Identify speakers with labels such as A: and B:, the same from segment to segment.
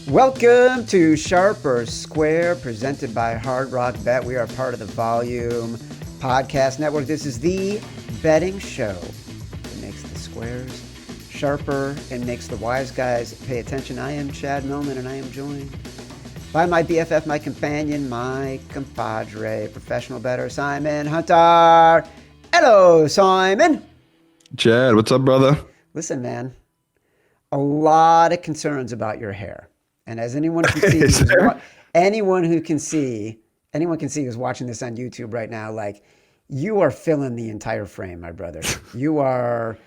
A: Welcome to Sharp or Square, presented by Hard Rock Bet. We are part of the Volume Podcast Network. This is the betting show that makes the squares sharper and makes the wise guys pay attention. I am Chad Millman, and I am joined by my BFF, my companion, my compadre, professional bettor, Simon Hunter. Hello, Simon.
B: Chad, what's up, brother?
A: Listen, man, a lot of concerns about your hair. And as anyone can see, anyone can see who's watching this on YouTube right now, like, you are filling the entire frame, my brother. You are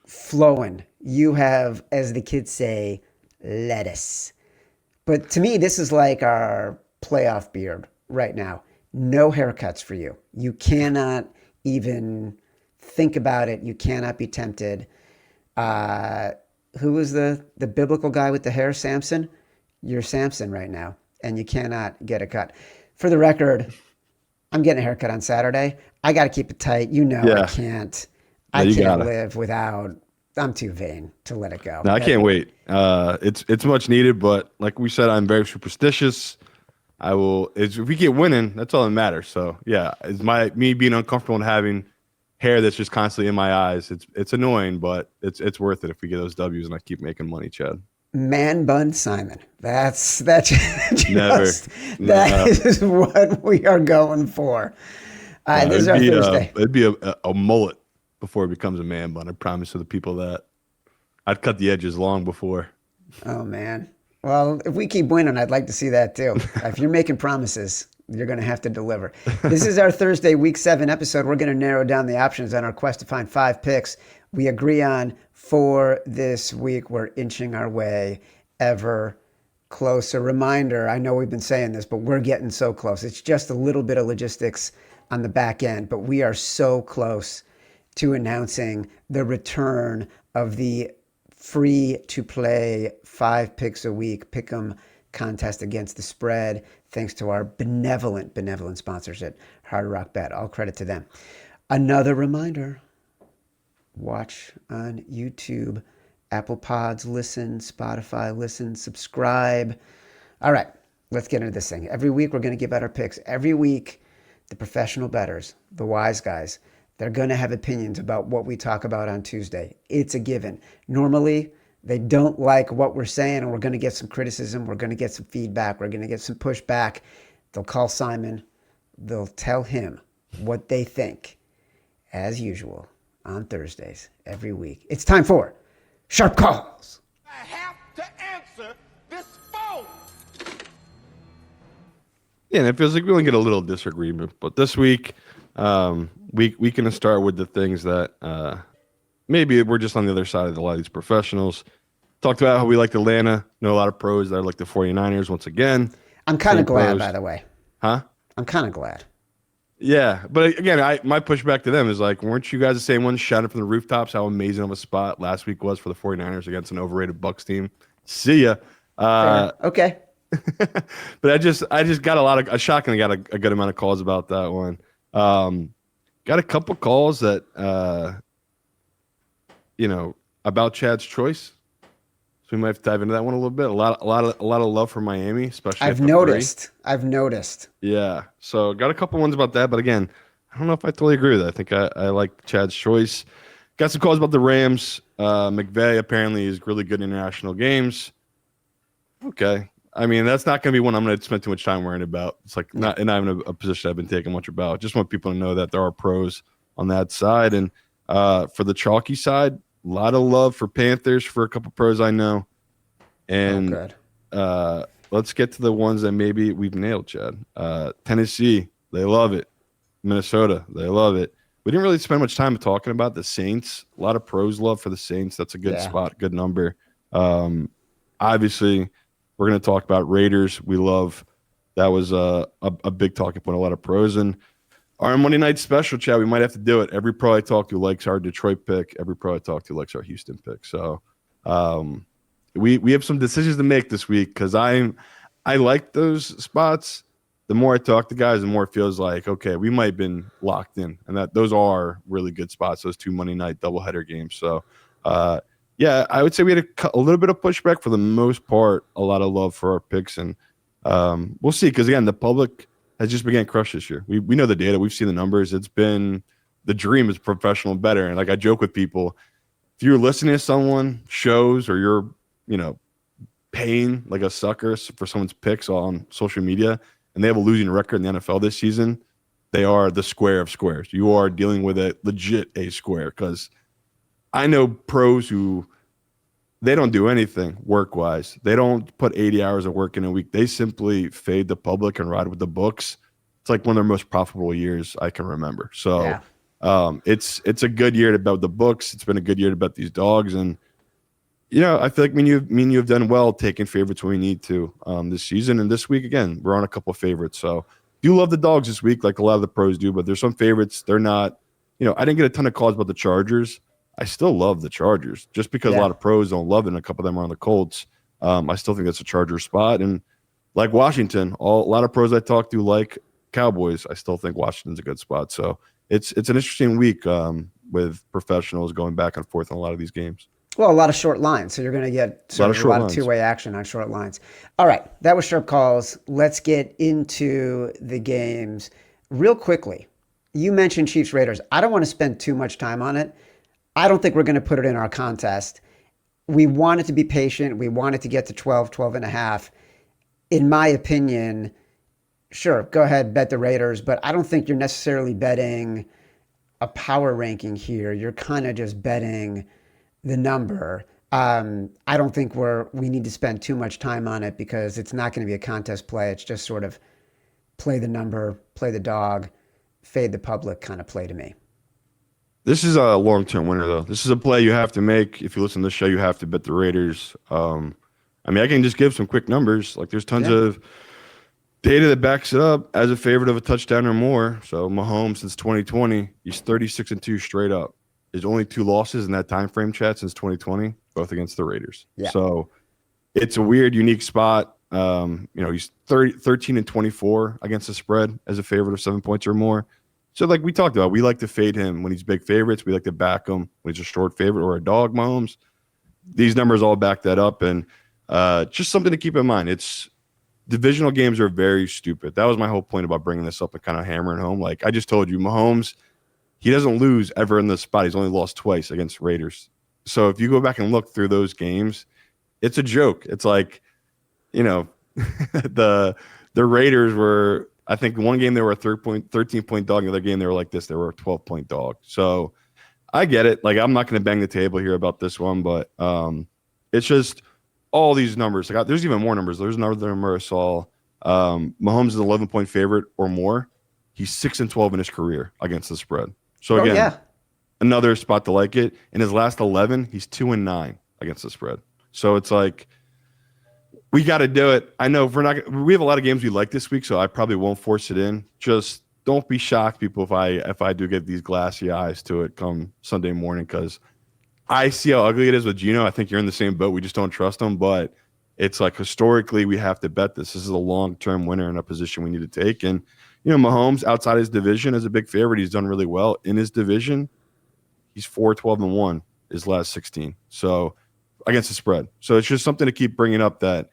A: flowing. You have, as the kids say, lettuce. But to me, this is like our playoff beard right now. No haircuts for you. You cannot even think about it. You cannot be tempted. Who was the biblical guy with the hair? Samson? You're Samson right now, and you cannot get a cut. For the record, I'm getting a haircut on Saturday. I got to keep it tight. I can't. I can't live without. I'm too vain to let it go.
B: No, I can't wait. It's much needed, but like we said, I'm very superstitious. If we get winning, that's all that matters. So yeah, it's me being uncomfortable and having hair that's just constantly in my eyes. It's annoying, but it's worth it if we get those W's and I keep making money, Chad.
A: Man bun Simon. That's
B: Never.
A: That is what we are going for. This is our Thursday.
B: It'd be a mullet before it becomes a man bun. I promise to the people that. I'd cut the edges long before.
A: Oh, man. Well, if we keep winning, I'd like to see that too. If you're making promises, you're going to have to deliver. This is our Thursday, Week 7 episode. We're going to narrow down the options on our quest to find 5 picks we agree on for this week. We're inching our way ever closer. Reminder, I know we've been saying this, but we're getting so close. It's just a little bit of logistics on the back end, but we are so close to announcing the return of the free-to-play 5 picks a week pick'em contest against the spread, thanks to our benevolent sponsors at Hard Rock Bet. All credit to them. Another reminder, watch on YouTube, Apple Pods, listen, Spotify, listen, subscribe. All right, let's get into this thing. Every week, we're going to give out our picks. Every week, the professional bettors, the wise guys, they're going to have opinions about what we talk about on Tuesday. It's a given. Normally, they don't like what we're saying, and we're going to get some criticism. We're going to get some feedback. We're going to get some pushback. They'll call Simon. They'll tell him what they think, as usual, on Thursdays every week. It's time for Sharp Calls.
C: I have to answer this phone.
B: Yeah, and it feels like we only get a little disagreement. But this week, we can start with the things that maybe we're just on the other side of a lot of these professionals. Talked about how we like Atlanta. Know a lot of pros that like the 49ers once again.
A: I'm kind of glad, by the way.
B: Huh?
A: I'm kind of glad.
B: Yeah, but again, my pushback to them is like, weren't you guys the same ones shouting from the rooftops how amazing of a spot last week was for the 49ers against an overrated Bucs team? See ya.
A: Okay.
B: But I just got I shockingly got a good amount of calls about that one. Got a couple calls that about Chad's choice. So we might have to dive into that one a little bit. A lot of love for Miami, especially.
A: I've noticed.
B: Yeah. So got a couple ones about that, but again, I don't know if I totally agree with that. I think I like Chad's choice. Got some calls about the Rams. McVay apparently is really good in international games. Okay. I mean, that's not going to be one I'm going to spend too much time worrying about. It's like not in a position I've been taking much about. Just want people to know that there are pros on that side. And for the chalky side, a lot of love for Panthers for a couple pros I know. And let's get to the ones that maybe we've nailed, Chad. Tennessee, they love it. Minnesota, they love it. We didn't really spend much time talking about the Saints. A lot of pros love for the Saints. That's a good spot, good number. Obviously, we're going to talk about Raiders. We love that was a big talking point, a lot of pros. And our Monday night special, Chad, we might have to do it. Every pro I talk to likes our Detroit pick. Every pro I talk to likes our Houston pick. So we have some decisions to make this week because I like those spots. The more I talk to guys, the more it feels like, okay, we might have been locked in. And that those are really good spots, those two Monday night doubleheader games. So, yeah, I would say we had a little bit of pushback. For the most part, a lot of love for our picks, and we'll see. Because again, the public has just been getting crushed this year. We know the data, we've seen the numbers. It's been the dream is professional better, and like I joke with people, if you're listening to someone shows or you're paying like a sucker for someone's picks on social media, and they have a losing record in the NFL this season, they are the square of squares. You are dealing with a legit A square, because I know pros who they don't do anything work-wise. They don't put 80 hours of work in a week. They simply fade the public and ride with the books. It's like one of their most profitable years I can remember. So it's a good year to bet the books. It's been a good year to bet these dogs. And, I feel like you have done well taking favorites when we need to this season. And this week, again, we're on a couple of favorites. So do love the dogs this week like a lot of the pros do, but there's some favorites. They're not, I didn't get a ton of calls about the Chargers. I still love the Chargers just because a lot of pros don't love it and a couple of them are on the Colts. I still think that's a Chargers spot. And like Washington, a lot of pros I talk to like Cowboys. I still think Washington's a good spot. So it's an interesting week with professionals going back and forth on a lot of these games.
A: Well, a lot of short lines, so you're going to get a lot of two-way action on short lines. All right, that was Sharp Calls. Let's get into the games real quickly. You mentioned Chiefs-Raiders. I don't want to spend too much time on it. I don't think we're going to put it in our contest. We want it to be patient. We want it to get to 12 and a half. In my opinion, sure, go ahead, bet the Raiders, but I don't think you're necessarily betting a power ranking here. You're kind of just betting the number. I don't think we need to spend too much time on it because it's not going to be a contest play. It's just sort of play the number, play the dog, fade the public kind of play to me.
B: This is a long-term winner, though. This is a play you have to make. If you listen to the show, you have to bet the Raiders. I can just give some quick numbers. Like, there's tons of data that backs it up as a favorite of a touchdown or more. So Mahomes, since 2020, he's 36-2 straight up. His only 2 losses in that time frame, chat, since 2020, both against the Raiders. Yeah. So it's a weird, unique spot. He's 13-24 against the spread as a favorite of 7 points or more. So like we talked about, we like to fade him when he's big favorites. We like to back him when he's a short favorite or a dog, Mahomes. These numbers all back that up. And just something to keep in mind. It's divisional games are very stupid. That was my whole point about bringing this up and kind of hammering home. Like I just told you, Mahomes, he doesn't lose ever in this spot. He's only lost twice against Raiders. So if you go back and look through those games, it's a joke. It's like, the Raiders were, I think one game they were a 13-point dog. The other game they were like this. They were a 12-point dog. So I get it. Like I'm not going to bang the table here about this one, but it's just all these numbers. Like there's even more numbers. There's another number I saw. Mahomes is an 11-point favorite or more. He's 6-12 in his career against the spread. So again, another spot to like it. In his last 11, he's 2-9 against the spread. So it's like, we got to do it. I know we have a lot of games we like this week, so I probably won't force it in. Just don't be shocked, people, if I do get these glassy eyes to it come Sunday morning, because I see how ugly it is with Gino. I think you're in the same boat. We just don't trust him, but it's like historically we have to bet this. This is a long-term winner in a position we need to take. And, Mahomes outside his division is a big favorite. He's done really well in his division. He's 4-12-1 his last 16. So against the spread. So it's just something to keep bringing up that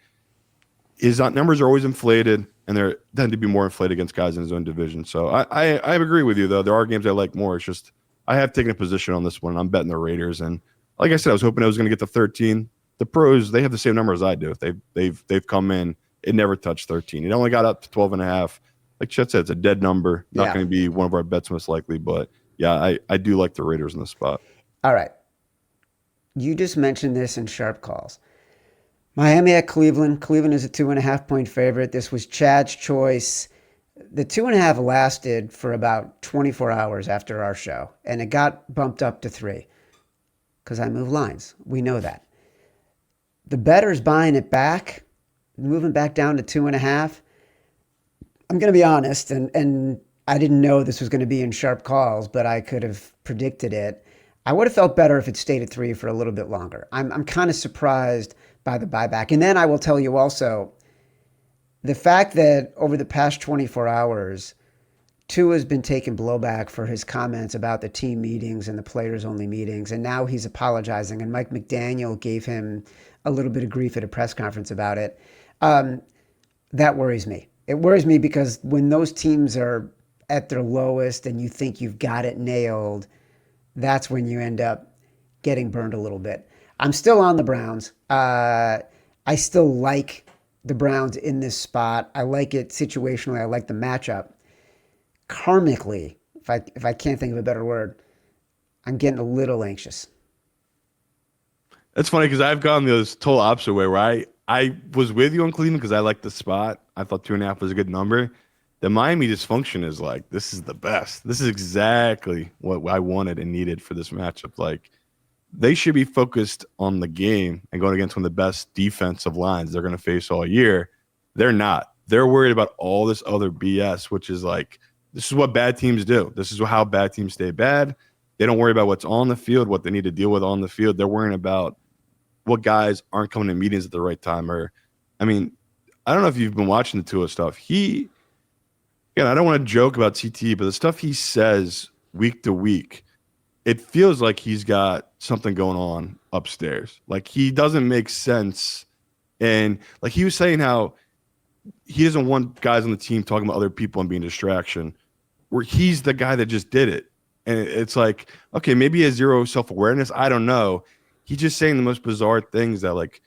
B: his numbers are always inflated, and they tend to be more inflated against guys in his own division. So I agree with you, though. There are games I like more. It's just I have taken a position on this one. I'm betting the Raiders, and like I said, I was hoping I was going to get to 13. The pros, they have the same number as I do. They've come in. It never touched 13. It only got up to 12.5. Like Chet said, it's a dead number. Not going to be one of our bets most likely, but yeah, I do like the Raiders in this spot.
A: All right. You just mentioned this in Sharp Calls. Miami at Cleveland. Cleveland is a 2.5-point favorite. This was Chad's choice. The 2.5 lasted for about 24 hours after our show, and it got bumped up to 3 because I move lines. We know that. The bettor's buying it back, moving back down to 2.5. I'm going to be honest, and I didn't know this was going to be in Sharp Calls, but I could have predicted it. I would have felt better if it stayed at 3 for a little bit longer. I'm kind of surprised by the buyback. And then I will tell you also, the fact that over the past 24 hours, Tua's been taking blowback for his comments about the team meetings and the players-only meetings, and now he's apologizing. And Mike McDaniel gave him a little bit of grief at a press conference about it. That worries me. It worries me because when those teams are at their lowest and you think you've got it nailed, that's when you end up getting burned a little bit. I'm still on the Browns. I still like the Browns in this spot. I like it situationally. I like the matchup. Karmically, if I can't think of a better word, I'm getting a little anxious.
B: That's funny because I've gone the total opposite way where I was with you on Cleveland because I like the spot. I thought 2.5 was a good number. The Miami dysfunction is like, this is the best. This is exactly what I wanted and needed for this matchup. Like, they should be focused on the game and going against one of the best defensive lines they're going to face all year. They're not. They're worried about all this other BS, which is like, this is what bad teams do. This is how bad teams stay bad. They don't worry about what's on the field, what they need to deal with on the field. They're worrying about what guys aren't coming to meetings at the right time. Or, I mean, I don't know if you've been watching the Tua stuff. Again, I don't want to joke about CT, but the stuff he says week to week, it feels like he's got something going on upstairs. Like, he doesn't make sense. And like he was saying how he doesn't want guys on the team talking about other people and being a distraction, where he's the guy that just did it. And it's like, okay, maybe he has zero self-awareness. I don't know. He's just saying the most bizarre things that like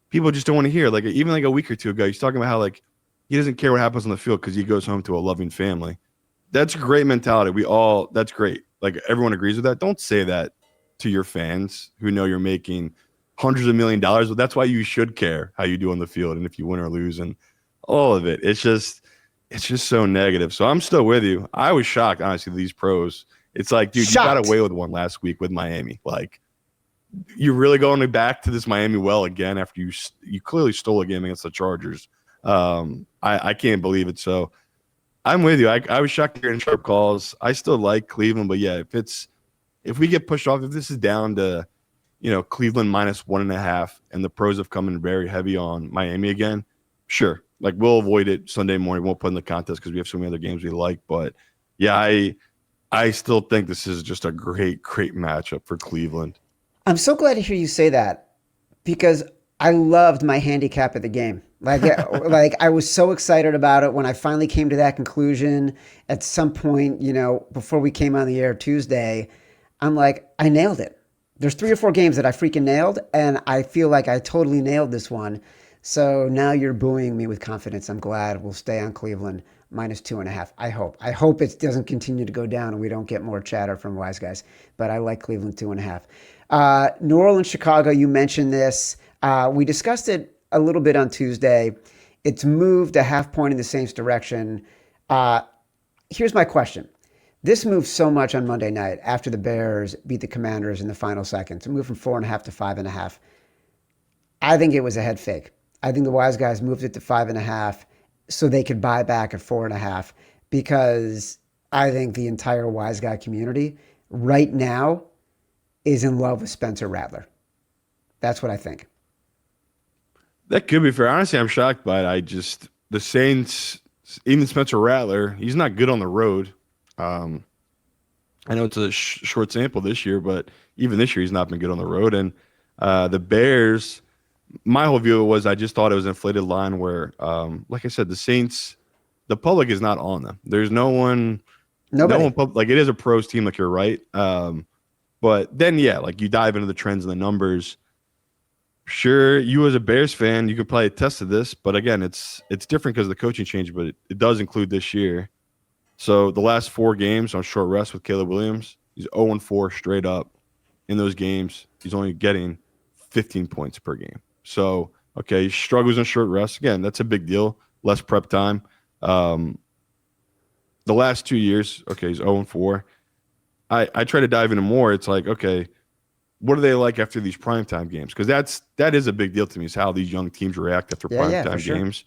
B: people just don't want to hear. Like, even like a week or two ago, he's talking about how like he doesn't care what happens on the field because he goes home to a loving family. That's a great mentality. That's great. Like, everyone agrees with that. Don't say that to your fans who know you're making hundreds of $millions. But that's why you should care how you do on the field and if you win or lose and all of it. It's just so negative. So I'm still with you. I was shocked, honestly, these pros. It's like, dude,
A: Shocked.
B: You got away with one last week with Miami. Like, you're really going back to this Miami well again after you clearly stole a game against the Chargers. I can't believe it. So I'm with you. I was shocked hearing sharp calls. I still like Cleveland, but yeah, if we get pushed off, if this is down to, Cleveland -1.5 and the pros have come in very heavy on Miami again, sure. Like, we'll avoid it Sunday morning. We'll put in the contest because we have so many other games we like. But yeah, I still think this is just a great, great matchup for Cleveland.
A: I'm so glad to hear you say that because I loved my handicap of the game. Like, like I was so excited about it when I finally came to that conclusion at some point, before we came on the air Tuesday. I'm like, I nailed it. There's 3 or 4 games that I freaking nailed, and I feel like I totally nailed this one. So now you're buoying me with confidence. I'm glad we'll stay on Cleveland -2.5. I hope it doesn't continue to go down and we don't get more chatter from wise guys. But I like Cleveland 2.5. New Orleans, Chicago, you mentioned this. We discussed it a little bit on Tuesday. It's moved a half point in the Saints' direction. Here's my question. This moved so much on Monday night after the Bears beat the Commanders in the final seconds. It moved from 4.5 to 5.5. I think it was a head fake. I think the wise guys moved it to 5.5 so they could buy back at 4.5 because I think the entire wise guy community right now is in love with Spencer Rattler. That's what I think.
B: That could be fair. Honestly, I'm shocked by it. The Saints, even Spencer Rattler, he's not good on the road. I know it's a short sample this year, but even this year he's not been good on the road. And the Bears, my whole view was I just thought it was an inflated line where, like I said, the Saints, the public is not on them. There's no one.
A: Nobody.
B: No one like, it is a pros team, like you're right. But then, yeah, like you dive into the trends and the numbers. Sure, you as a Bears fan, you could probably attest to this, but again, it's different because of the coaching change, but it does include this year. So the last 4 games on short rest with Caleb Williams, he's 0-4 straight up. In those games, he's only getting 15 points per game. So, okay, he struggles on short rest. Again, that's a big deal. Less prep time. The last 2 years, okay, he's 0-4. I try to dive into more. It's like, okay, what are they like after these primetime games? Because that is a big deal to me, is how these young teams react after primetime games.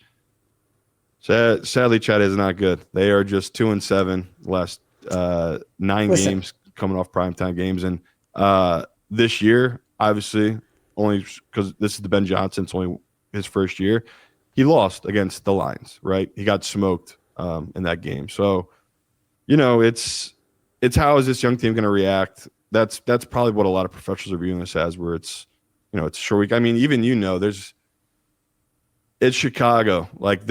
B: Sadly, Chad is not good. They are just 2-7 last 9 games coming off primetime games. And this year, obviously, only because this is the Ben Johnson, it's only his first year, he lost against the Lions, right? He got smoked in that game. So it's how is this young team going to react? That's probably what a lot of professionals are viewing this as, where it's a short week. I mean, even it's Chicago. Like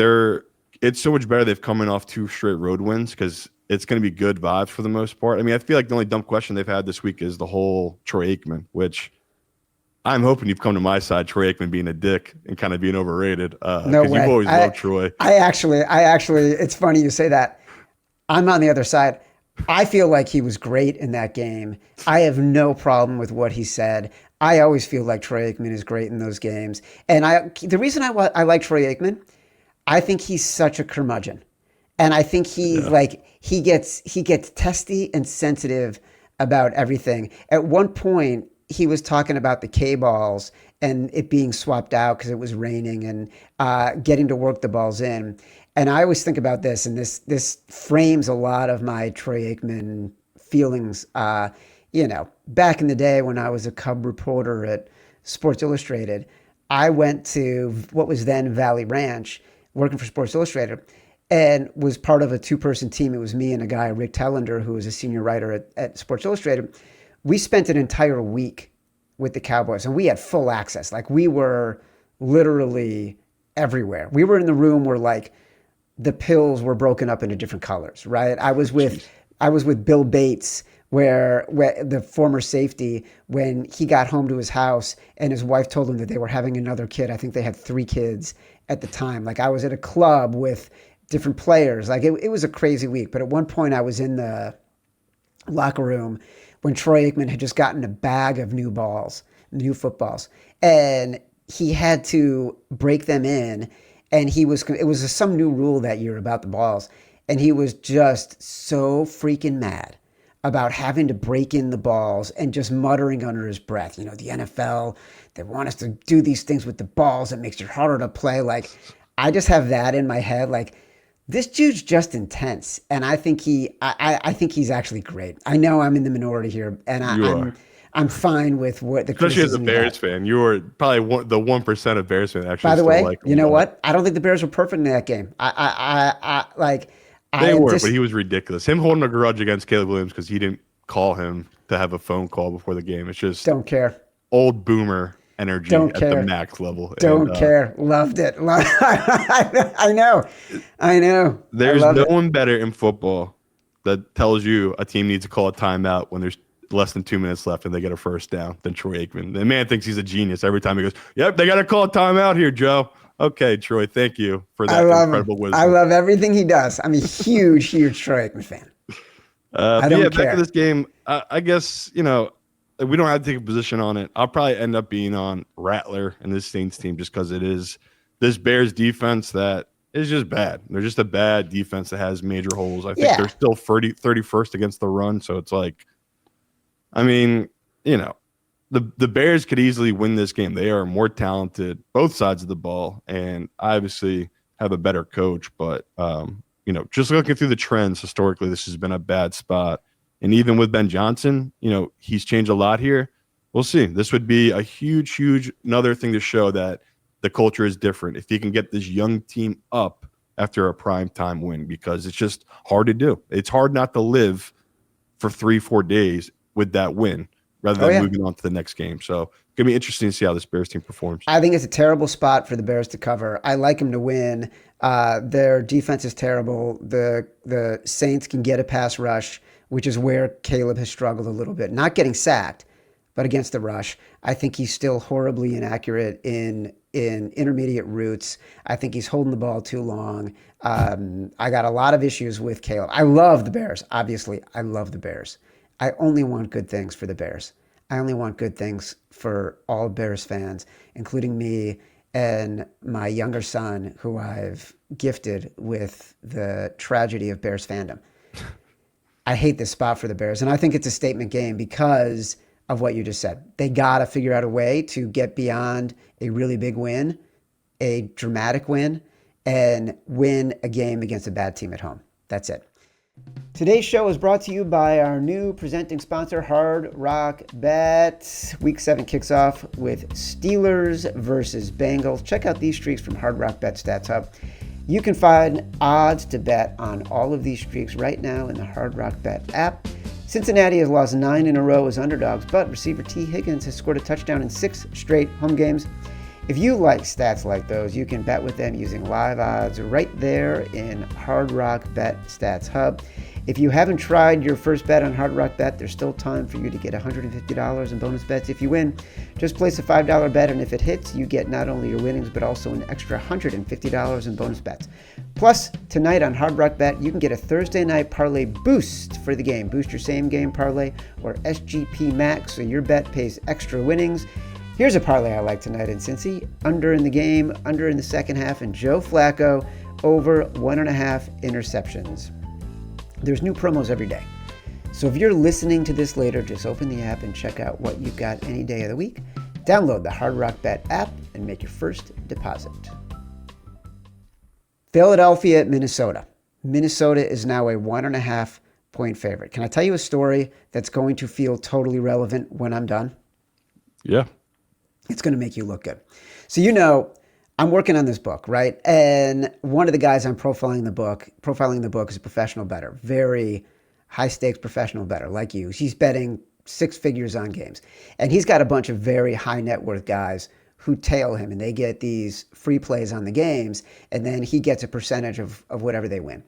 B: it's so much better they've coming off 2 straight road wins because it's going to be good vibes for the most part. I mean, I feel like the only dumb question they've had this week is the whole Troy Aikman, which I'm hoping you've come to my side, Troy Aikman being a dick and kind of being overrated.
A: No way.
B: You've always loved Troy.
A: I actually, it's funny you say that. I'm on the other side. I feel like he was great in that game. I have no problem with what he said. I always feel like Troy Aikman is great in those games. And the reason I like Troy Aikman, I think he's such a curmudgeon. And I think he gets testy and sensitive about everything. At one point, he was talking about the K-balls and it being swapped out because it was raining and getting to work the balls in. And I always think about this, and this frames a lot of my Troy Aikman feelings. Back in the day when I was a Cub reporter at Sports Illustrated, I went to what was then Valley Ranch, working for Sports Illustrated, and was part of a 2-person team. It was me and a guy, Rick Tellender, who was a senior writer at Sports Illustrated. We spent an entire week with the Cowboys, and we had full access. Like, we were literally everywhere. We were in the room where, like, the pills were broken up into different colors, right? I was with Bill Bates, where the former safety, when he got home to his house and his wife told him that they were having another kid. I think they had 3 kids at the time. Like, I was at a club with different players. Like, it was a crazy week. But at one point I was in the locker room when Troy Aikman had just gotten a bag of new footballs, and he had to break them in. And it was some new rule that year about the balls. And he was just so freaking mad about having to break in the balls and just muttering under his breath, the NFL, they want us to do these things with the balls. It makes it harder to play. Like, I just have that in my head. Like, this dude's just intense. And I think I think he's actually great. I know I'm in the minority here, and I'm fine with what the
B: especially as a
A: criticism
B: Bears fan. You were probably the 1% of Bears fans actually.
A: By the way,
B: like
A: you know what? I don't think the Bears were perfect in that game.
B: They were, but he was ridiculous. Him holding a grudge against Caleb Williams because he didn't call him to have a phone call before the game. It's just
A: don't care.
B: Old boomer energy at the max level.
A: Don't care. Loved it. I know.
B: There's no one better in football that tells you a team needs to call a timeout when there's less than 2 minutes left and they get a first down than Troy Aikman. The man thinks he's a genius every time he goes, "Yep, they got to call a timeout here, Joe." Okay, Troy, thank you for that incredible wisdom.
A: I love everything he does. I'm a huge Troy Aikman fan. I don't care.
B: Back to this game, I guess, we don't have to take a position on it. I'll probably end up being on Rattler and this Saints team just because it is this Bears defense that is just bad. They're just a bad defense that has major holes. I think they're still 31st against the run, so it's like, I mean, the Bears could easily win this game. They are more talented, both sides of the ball, and obviously have a better coach. But, just looking through the trends, historically, this has been a bad spot. And even with Ben Johnson, he's changed a lot here. We'll see. This would be a huge another thing to show that the culture is different. If he can get this young team up after a primetime win, because it's just hard to do. It's hard not to live for 3-4 days with that win, rather than moving on to the next game. So it's going to be interesting to see how this Bears team performs.
A: I think it's a terrible spot for the Bears to cover. I like them to win. Their defense is terrible. The Saints can get a pass rush, which is where Caleb has struggled a little bit. Not getting sacked, but against the rush. I think he's still horribly inaccurate in intermediate routes. I think he's holding the ball too long. I got a lot of issues with Caleb. I love the Bears. Obviously, I love the Bears. I only want good things for the Bears. I only want good things for all Bears fans, including me and my younger son, who I've gifted with the tragedy of Bears fandom. I hate this spot for the Bears, and I think it's a statement game because of what you just said. They got to figure out a way to get beyond a really big win, a dramatic win, and win a game against a bad team at home. That's it. Today's show is brought to you by our new presenting sponsor, Hard Rock Bet. Week 7 kicks off with Steelers versus Bengals. Check out these streaks from Hard Rock Bet Stats Hub. You can find odds to bet on all of these streaks right now in the Hard Rock Bet app. Cincinnati has lost 9 in a row as underdogs, but receiver T. Higgins has scored a touchdown in 6 straight home games. If you like stats like those, you can bet with them using live odds right there in Hard Rock Bet Stats Hub. If you haven't tried your first bet on Hard Rock Bet, there's still time for you to get $150 in bonus bets if you win. Just place a $5 bet, and if it hits, you get not only your winnings, but also an extra $150 in bonus bets. Plus, tonight on Hard Rock Bet, you can get a Thursday night parlay boost for the game. Boost your same game parlay or SGP Max, so your bet pays extra winnings. Here's a parlay I like tonight in Cincy. Under in the game, under in the second half, and Joe Flacco over 1.5 interceptions. There's new promos every day. So if you're listening to this later, just open the app and check out what you've got any day of the week. Download the Hard Rock Bet app and make your first deposit. Philadelphia at Minnesota. Minnesota is now a 1.5 point favorite. Can I tell you a story that's going to feel totally relevant when I'm done?
B: Yeah.
A: It's going to make you look good. So, you know, I'm working on this book, right? And one of the guys I'm profiling the book is a professional bettor, very high stakes professional bettor like you. He's betting 6 figures on games. And he's got a bunch of very high net worth guys who tail him, and they get these free plays on the games, and then he gets a percentage of whatever they win.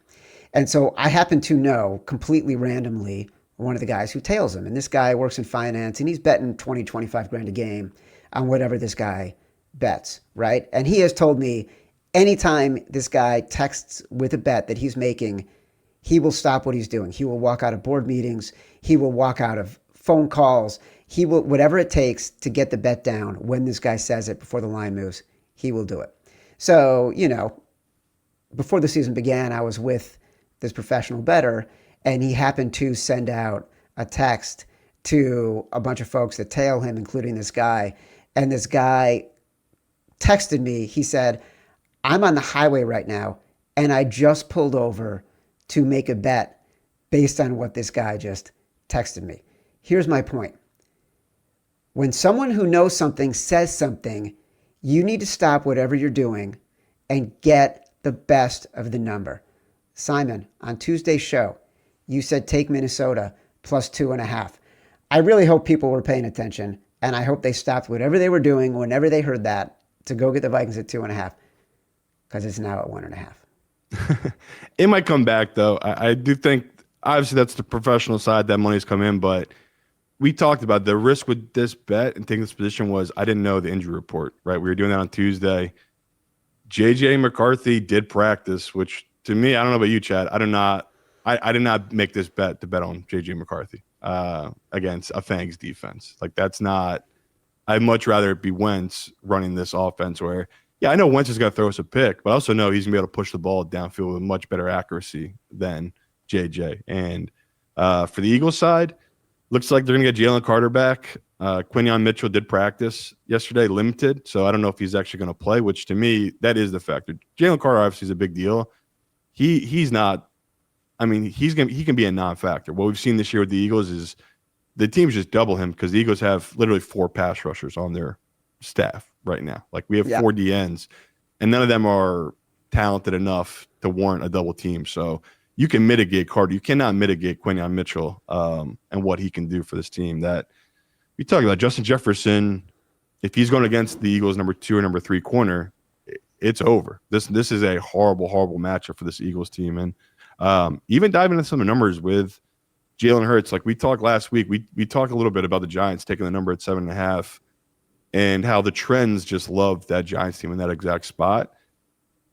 A: And so I happen to know completely randomly one of the guys who tails him. And this guy works in finance, and he's betting 20, 25 grand a game on whatever this guy bets, right? And he has told me anytime this guy texts with a bet that he's making, he will stop what he's doing. He will walk out of board meetings. He will walk out of phone calls. He will, whatever it takes to get the bet down when this guy says it before the line moves, he will do it. So, you know, before the season began, I was with this professional bettor, and he happened to send out a text to a bunch of folks that tail him, including this guy. And this guy texted me. He said, I'm on the highway right now, and I just pulled over to make a bet based on what this guy just texted me. Here's my point. When someone who knows something says something, you need to stop whatever you're doing and get the best of the number. Simon, on Tuesday's show, you said take Minnesota plus 2.5. I really hope people were paying attention, and I hope they stopped whatever they were doing whenever they heard that to go get the Vikings at 2.5, because it's now at 1.5.
B: It might come back, though. I do think, obviously, that's the professional side that money's come in, but we talked about the risk with this bet and taking this position was I didn't know the injury report, right? We were doing that on Tuesday. J.J. McCarthy did practice, which to me, I don't know about you, Chad. I did not make this bet to bet on J.J. McCarthy against a Fangs defense. Like, that's not – I'd much rather it be Wentz running this offense where, yeah, I know Wentz is going to throw us a pick, but I also know he's going to be able to push the ball downfield with much better accuracy than J.J. And for the Eagles side, looks like they're going to get Jalen Carter back. Quinyon Mitchell did practice yesterday, limited, so I don't know if he's actually going to play, which to me, that is the factor. Jalen Carter obviously is a big deal. He's not – I mean, he can be a non-factor. What we've seen this year with the Eagles is the teams just double him because the Eagles have literally 4 pass rushers on their staff right now. Like, we have 4 DNs, and none of them are talented enough to warrant a double team. So you can mitigate Carter. You cannot mitigate Quinyon Mitchell and what he can do for this team. That we talk about Justin Jefferson, if he's going against the Eagles' number 2 or number 3 corner, it's over. This is a horrible, horrible matchup for this Eagles team. And even diving into some of the numbers with Jalen Hurts, like we talked last week, we talked a little bit about the Giants taking the number at 7.5 and how the Trends just loved that Giants team in that exact spot.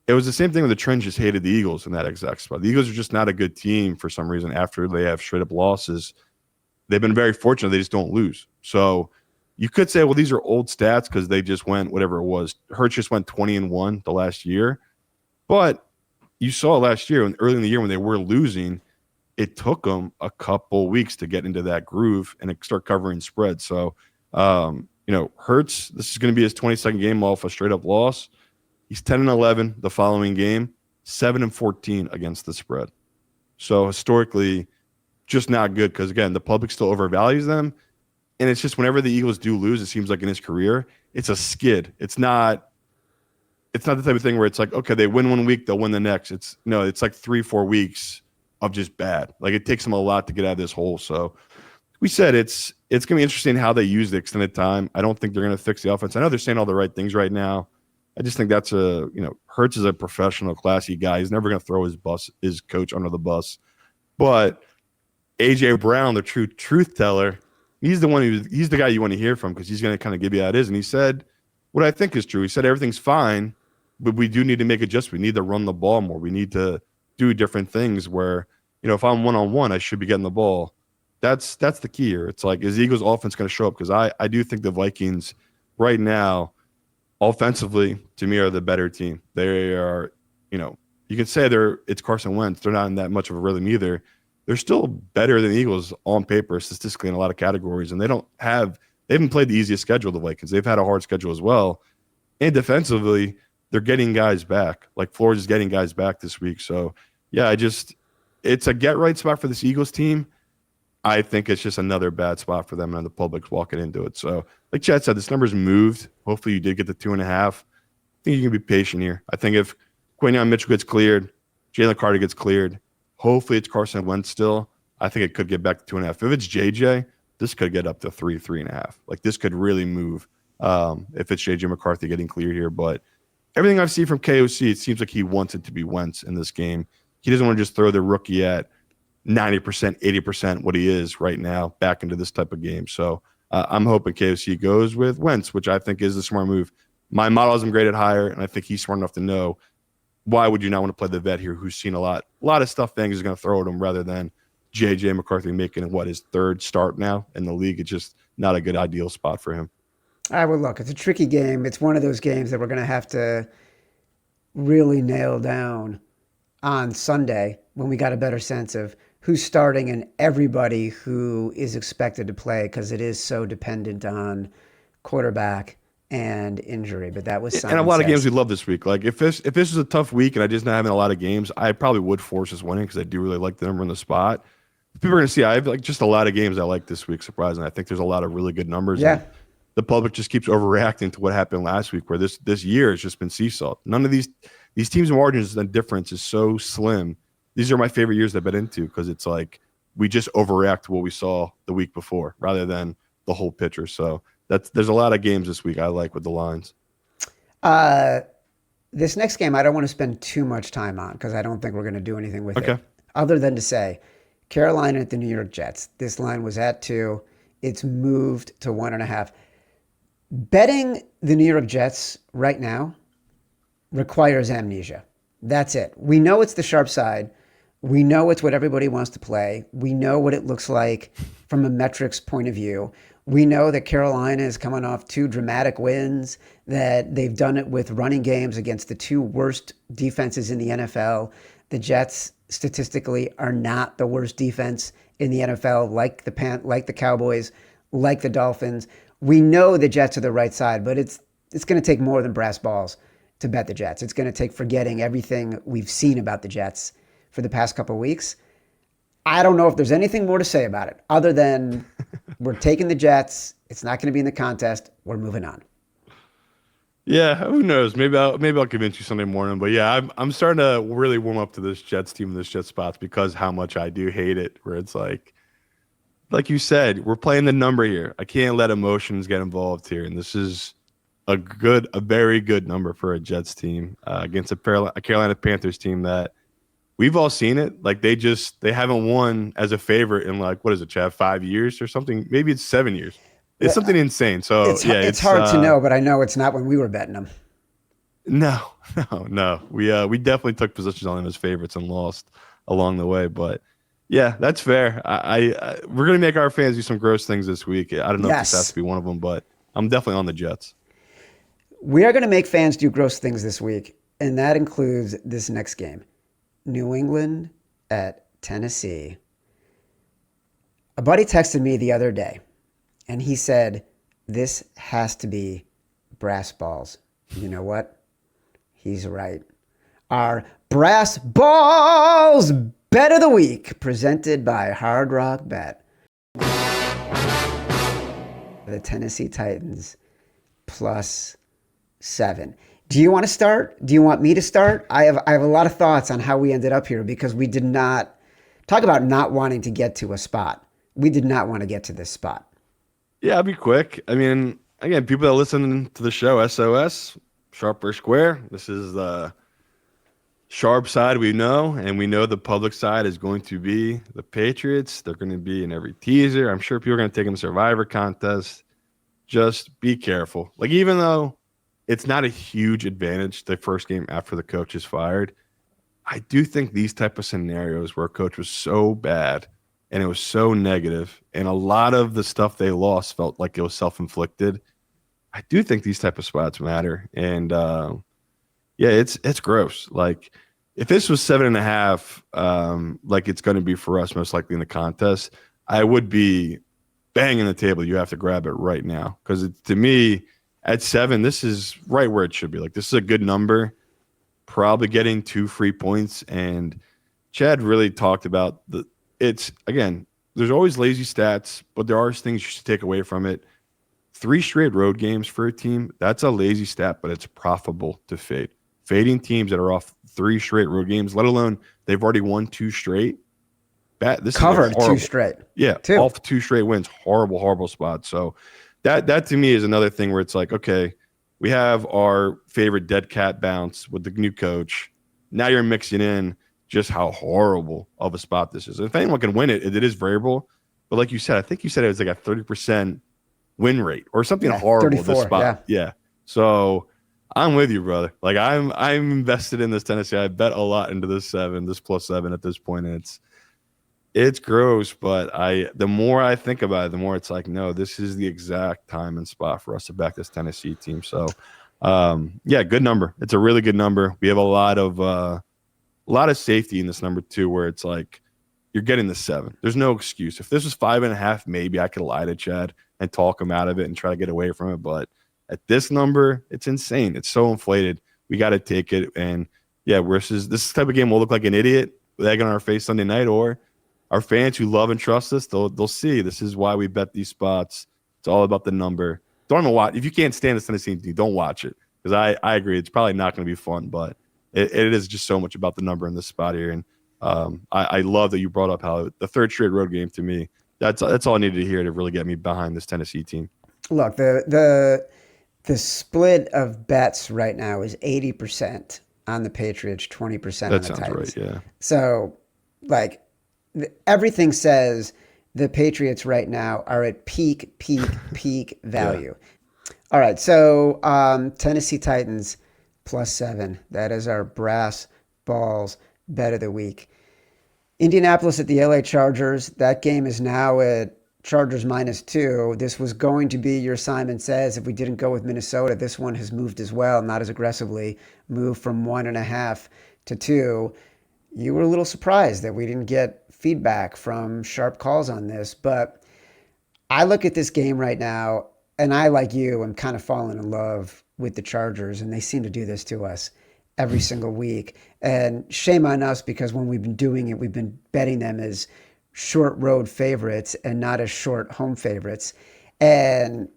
B: It was the same thing when the Trends just hated the Eagles in that exact spot. The Eagles are just not a good team for some reason after they have straight-up losses. They've been very fortunate. They just don't lose. So you could say, well, these are old stats because they just went whatever it was. Hurts just went 20-1 the last year. But you saw last year, early in the year when they were losing, it took them a couple weeks to get into that groove and start covering spread. So, Hurts, this is going to be his 22nd game off a straight-up loss. He's 10-11 the following game, 7-14 against the spread. So historically, just not good because, again, the public still overvalues them. And it's just whenever the Eagles do lose, it seems like in his career, it's a skid. It's not it's not the type of thing where it's like, okay, they win one week, they'll win the next. It's like 3-4 weeks of just bad. Like it takes them a lot to get out of this hole. So we said it's going to be interesting how they use the extended time. I don't think they're going to fix the offense. I know they're saying all the right things right now. I just think that's Hurts is a professional, classy guy. He's never going to throw his coach under the bus. But A.J. Brown, the true truth teller, he's the guy you want to hear from because he's going to kind of give you how it is. And he said what I think is true. He said everything's fine, but we do need to make adjustments. We need to run the ball more. We need to do different things where, if I'm one-on-one, I should be getting the ball. That's the key here. It's like, is the Eagles offense going to show up? Because I do think the Vikings right now, offensively, to me, are the better team. They are, you can say it's Carson Wentz. They're not in that much of a rhythm either. They're still better than the Eagles on paper, statistically, in a lot of categories. And they haven't played the easiest schedule, the Vikings. They've had a hard schedule as well. And defensively, they're getting guys back. Like Flores is getting guys back this week. So, yeah, it's a get-right spot for this Eagles team. I think it's just another bad spot for them and the public's walking into it. So, like Chad said, this number's moved. Hopefully you did get the 2.5. I think you can be patient here. I think if Quinion Mitchell gets cleared, Jalen Carter gets cleared, hopefully it's Carson Wentz still. I think it could get back to 2.5. If it's JJ, this could get up to 3.5. Like this could really move if it's JJ McCarthy getting cleared here. But everything I've seen from KOC, it seems like he wants it to be Wentz in this game. He doesn't want to just throw the rookie at 90%, 80% what he is right now back into this type of game. So I'm hoping KOC goes with Wentz, which I think is the smart move. My model has him graded higher, and I think he's smart enough to know why would you not want to play the vet here who's seen a lot of stuff things is going to throw at him rather than JJ McCarthy making his third start now in the league. It's just not a good ideal spot for him.
A: All right, well, look, it's a tricky game. It's one of those games that we're going to have to really nail down on Sunday when we got a better sense of who's starting and everybody who is expected to play because it is so dependent on quarterback and injury. But that was
B: and a lot of games we love this week. Like if this is a tough week and I just not having a lot of games, I probably would force this winning because I do really like the number in the spot. People are going to see I have like just a lot of games I like this week. Surprisingly, I think there's a lot of really good numbers.
A: Yeah.
B: The public just keeps overreacting to what happened last week, where this year has just been seesaw. None of these teams' margins and difference is so slim. These are my favorite years I've been into because it's like we just overreact to what we saw the week before rather than the whole picture. So there's a lot of games this week I like with the lines.
A: This next game I don't want to spend too much time on because I don't think we're going to do anything with it. Other than to say, Carolina at the New York Jets. This line was at 2. It's moved to 1.5. Betting the New York Jets right now requires amnesia. That's it. We know it's the sharp side. We know it's what everybody wants to play. We know what it looks like from a metrics point of view. We know that Carolina is coming off 2 dramatic wins, that they've done it with running games against the 2 worst defenses in the NFL. The Jets statistically are not the worst defense in the NFL, like the Cowboys, like the Dolphins. We know the Jets are the right side, but it's going to take more than brass balls to bet the Jets. It's going to take forgetting everything we've seen about the Jets for the past couple of weeks. I don't know if there's anything more to say about it other than we're taking the Jets. It's not going to be in the contest. We're moving on.
B: Yeah, who knows? Maybe I'll convince you Sunday morning. But yeah, I'm starting to really warm up to this Jets team and this Jets spots because how much I do hate it. Where it's like you said, we're playing the number here. I can't let emotions get involved here, and this is a very good number for a Jets team against a Carolina Panthers team that we've all seen it. Like they haven't won as a favorite in like, what is it, Chad, 5 years or something? Maybe it's 7 years. It's something insane. So
A: it's hard to know, but I know it's not when we were betting them.
B: No. We definitely took positions on them as favorites and lost along the way. But yeah, that's fair. We're gonna make our fans do some gross things this week. I don't know if this has to be one of them, but I'm definitely on the Jets.
A: We are going to make fans do gross things this week, and that includes this next game. New England at Tennessee. A buddy texted me the other day, and he said, this has to be brass balls. You know what? He's right. Our brass balls bet of the week, presented by Hard Rock Bet. The Tennessee Titans +7. Do you want to start? Do you want me to start? I have a lot of thoughts on how we ended up here because we did not talk about not wanting to get to a spot. We did not want to get to this spot.
B: Yeah, I'll be quick. I mean, again, people that listen to the show, SOS, sharp or square. This is the sharp side we know, and we know the public side is going to be the Patriots. They're going to be in every teaser. I'm sure people are going to take them to Survivor contest. Just be careful. Like, even though it's not a huge advantage the first game after the coach is fired, I do think these type of scenarios where a coach was so bad and it was so negative, and a lot of the stuff they lost felt like it was self-inflicted. I do think these type of spots matter. And yeah, it's gross. Like, if this was 7.5, like it's going to be for us most likely in the contest, I would be banging the table. You have to grab it right now. Because to me, at 7, this is right where it should be. Like, this is a good number, probably getting 2 free points. And Chad really talked about again, there's always lazy stats, but there are things you should take away from it. 3 straight road games for a team, that's a lazy stat, but it's profitable to fade. Fading teams that are off 3 straight road games, let alone they've already won 2 straight. This
A: covered 2 straight.
B: Yeah,
A: 2.
B: off 2 straight wins. Horrible spot. So that to me is another thing where it's like, okay, we have our favorite dead cat bounce with the new coach. Now you're mixing in just how horrible of a spot this is. And if anyone can win it, it is variable. But like you said, I think you said it was like a 30% win rate or something horrible.
A: 34,
B: this spot. Yeah. So I'm with you, brother. Like, I'm invested in this Tennessee. I bet a lot into this +7 at this point. And it's gross, but the more I think about it, the more it's like, no, this is the exact time and spot for us to back this Tennessee team. So yeah, good number. It's a really good number. We have a lot of safety in this number too, where it's like you're getting the 7. There's no excuse. If this was 5.5, maybe I could lie to Chad and talk him out of it and try to get away from it. But at this number, it's insane. It's so inflated. We got to take it. And yeah, this type of game will look like an idiot with egg on our face Sunday night, or our fans who love and trust us, they'll see this is why we bet these spots. It's all about the number. Don't even watch. If you can't stand this Tennessee team, don't watch it, because I agree. It's probably not going to be fun, but it is just so much about the number in this spot here. And I love that you brought up how the 3rd straight road game, to me, that's all I needed to hear to really get me behind this Tennessee team.
A: Look, the split of bets right now is 80% on the Patriots, 20% on the Titans.
B: That sounds right, yeah.
A: So, like, everything says the Patriots right now are at peak value. Yeah. All right, so Tennessee Titans +7. That is our brass balls bet of the week. Indianapolis at the LA Chargers. That game is now at Chargers -2. This was going to be your Simon Says if we didn't go with Minnesota. This one has moved as well, not as aggressively. Moved from 1.5 to 2. You were a little surprised that we didn't get feedback from sharp calls on this, but I look at this game right now, and I, like you, am kind of falling in love with the Chargers, and they seem to do this to us every single week. And shame on us, because when we've been doing it, we've been betting them as short road favorites and not as short home favorites. And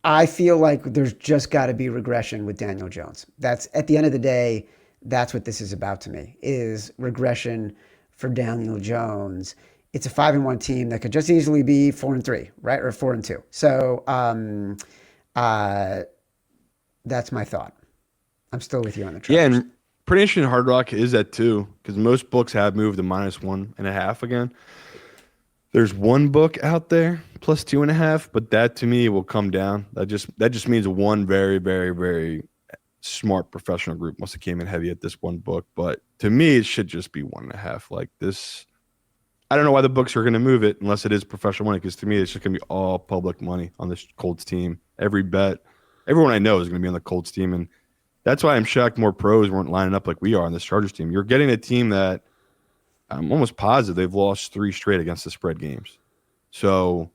A: I feel like there's just got to be regression with Daniel Jones. That's, at the end of the day, that's what this is about to me, is regression for Daniel Jones. It's a 5-1 team that could just easily be 4-3, right? Or 4-2. So that's my thought. I'm still with you on the Chargers.
B: Yeah, and pretty interesting. Hard Rock is at 2, because most books have moved to -1.5 again. There's one book out there +2.5, but that to me will come down. That just means one very, very, very smart professional group must have came in heavy at this one book. But to me, it should just be 1.5. Like this, I don't know why the books are going to move it unless it is professional money, because to me, it's just going to be all public money on this Colts team. Every bet, everyone I know is going to be on the Colts team. And that's why I'm shocked more pros weren't lining up like we are on this Chargers team. You're getting a team that I'm almost positive they've lost 3 straight against the spread games. So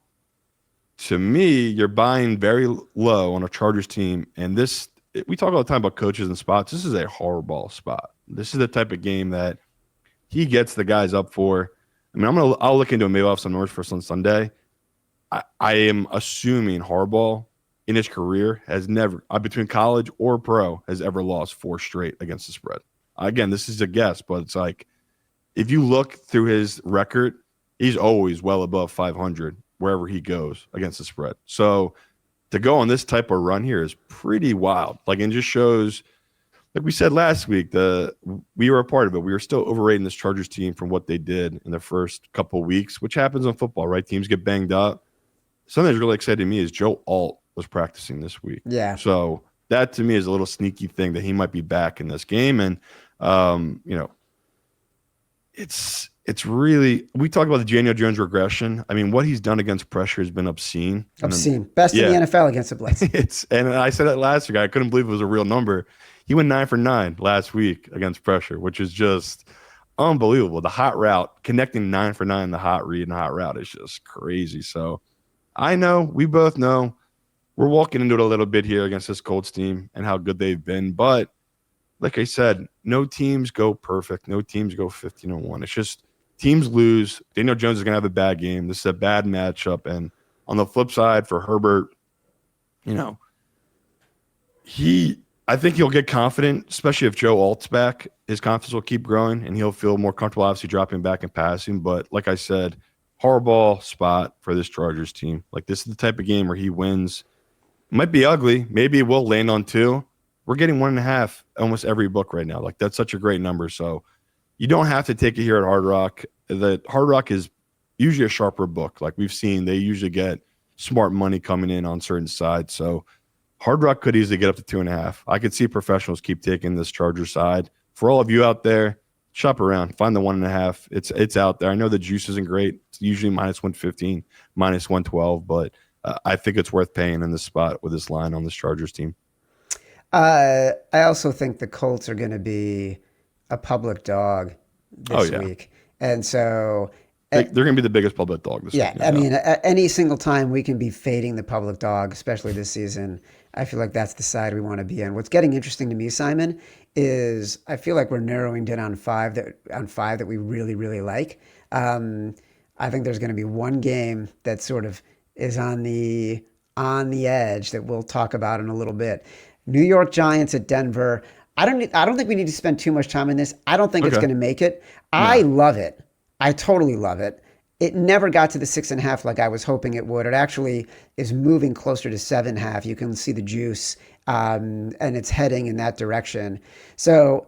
B: to me, you're buying very low on a Chargers team. And this, we talk all the time about coaches and spots. This is a horrible spot. This is the type of game that he gets the guys up for. I mean, I'll look into it maybe off some North first on Sunday. I am assuming Harbaugh in his career has never, between college or pro, has ever lost 4 straight against the spread. Again, this is a guess, but it's like, if you look through his record, he's always well above 500 wherever he goes against the spread. So to go on this type of run here is pretty wild. Like, and just shows, like we said last week, we were a part of it. We were still overrating this Chargers team from what they did in the first couple of weeks, which happens in football, right? Teams get banged up. Something that's really exciting to me is Joe Alt was practicing this week.
A: Yeah.
B: So that to me is a little sneaky thing that he might be back in this game. And, it's really, we talk about the Daniel Jones regression. I mean, what he's done against pressure has been obscene.
A: Obscene. Best in the NFL against the blitz.
B: And I said that last week. I couldn't believe it was a real number. He went 9 for 9 last week against pressure, which is just unbelievable. The hot route, connecting 9 for 9, the hot read and the hot route is just crazy. So I know, we both know, we're walking into it a little bit here against this Colts team and how good they've been. But like I said, no teams go perfect. No teams go 15-1. It's just teams lose. Daniel Jones is going to have a bad game. This is a bad matchup. And on the flip side for Herbert, I think he'll get confident, especially if Joe Alt's back. His confidence will keep growing, and he'll feel more comfortable, obviously, dropping back and passing. But like I said, horrible spot for this Chargers team. Like, this is the type of game where he wins. It might be ugly. Maybe it will land on 2. We're getting 1.5 almost every book right now. Like, that's such a great number. So you don't have to take it here at Hard Rock. The Hard Rock is usually a sharper book. Like we've seen, they usually get smart money coming in on certain sides. So Hard Rock could easily get up to 2.5. I could see professionals keep taking this Charger side. For all of you out there, shop around, find the 1.5. It's out there. I know the juice isn't great. It's usually -115, -112, but I think it's worth paying in this spot with this line on this Chargers team.
A: I also think the Colts are going to be a public dog this week. And so
B: they're going to be the biggest public dog this week.
A: I mean, any single time we can be fading the public dog, especially this season, I feel like that's the side we want to be in. What's getting interesting to me, Simon, is I feel like we're narrowing down on five that we really, really like. I think there's going to be one game that sort of is on the edge that we'll talk about in a little bit. New York Giants at Denver. I don't think we need to spend too much time on this. I don't think it's going to make it. No. I love it. I totally love it. It never got to the 6.5 like I was hoping it would. It actually is moving closer to 7.5. You can see the juice, and it's heading in that direction. So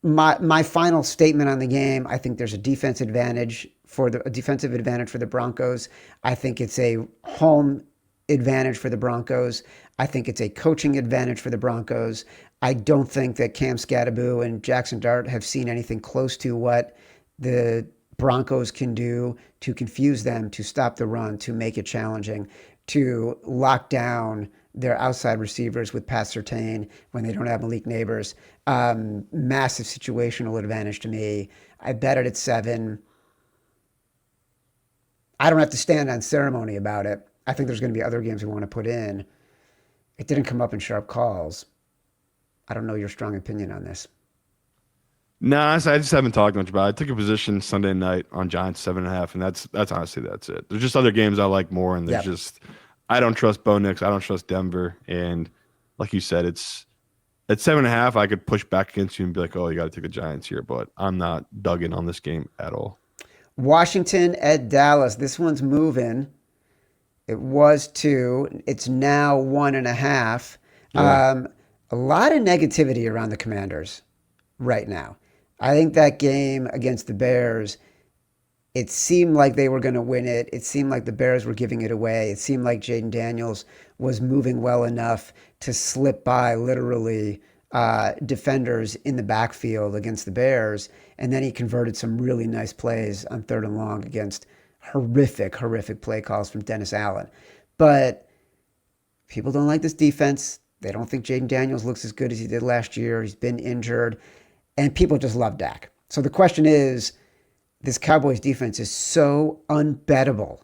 A: my final statement on the game, I think there's a defensive advantage for the Broncos. I think it's a home advantage for the Broncos. I think it's a coaching advantage for the Broncos. I don't think that Cam Scatteraboo and Jackson Dart have seen anything close to what the Broncos can do to confuse them, to stop the run, to make it challenging, to lock down their outside receivers with Pat Surtain when they don't have Malik Neighbors. Massive situational advantage to me. I bet it at 7. I don't have to stand on ceremony about it. I think there's going to be other games we want to put in. It didn't come up in sharp calls. I don't know your strong opinion on this.
B: No, I just haven't talked much about it. I took a position Sunday night on Giants 7.5, and that's honestly that's it. There's just other games I like more, and there's just I don't trust Bo Nix. I don't trust Denver, and like you said, it's at 7.5. I could push back against you and be like, oh, you got to take the Giants here, but I'm not dug in on this game at all.
A: Washington at Dallas. This one's moving. It was 2. It's now 1.5. Yeah. A lot of negativity around the Commanders right now. I think that game against the Bears, it seemed like they were going to win it. It seemed like the Bears were giving it away. It seemed like Jayden Daniels was moving well enough to slip by literally defenders in the backfield against the Bears. And then he converted some really nice plays on 3rd and long against horrific play calls from Dennis Allen. But people don't like this defense. They don't think Jayden Daniels looks as good as he did last year. He's been injured. And people just love Dak. So the question is, this Cowboys defense is so unbettable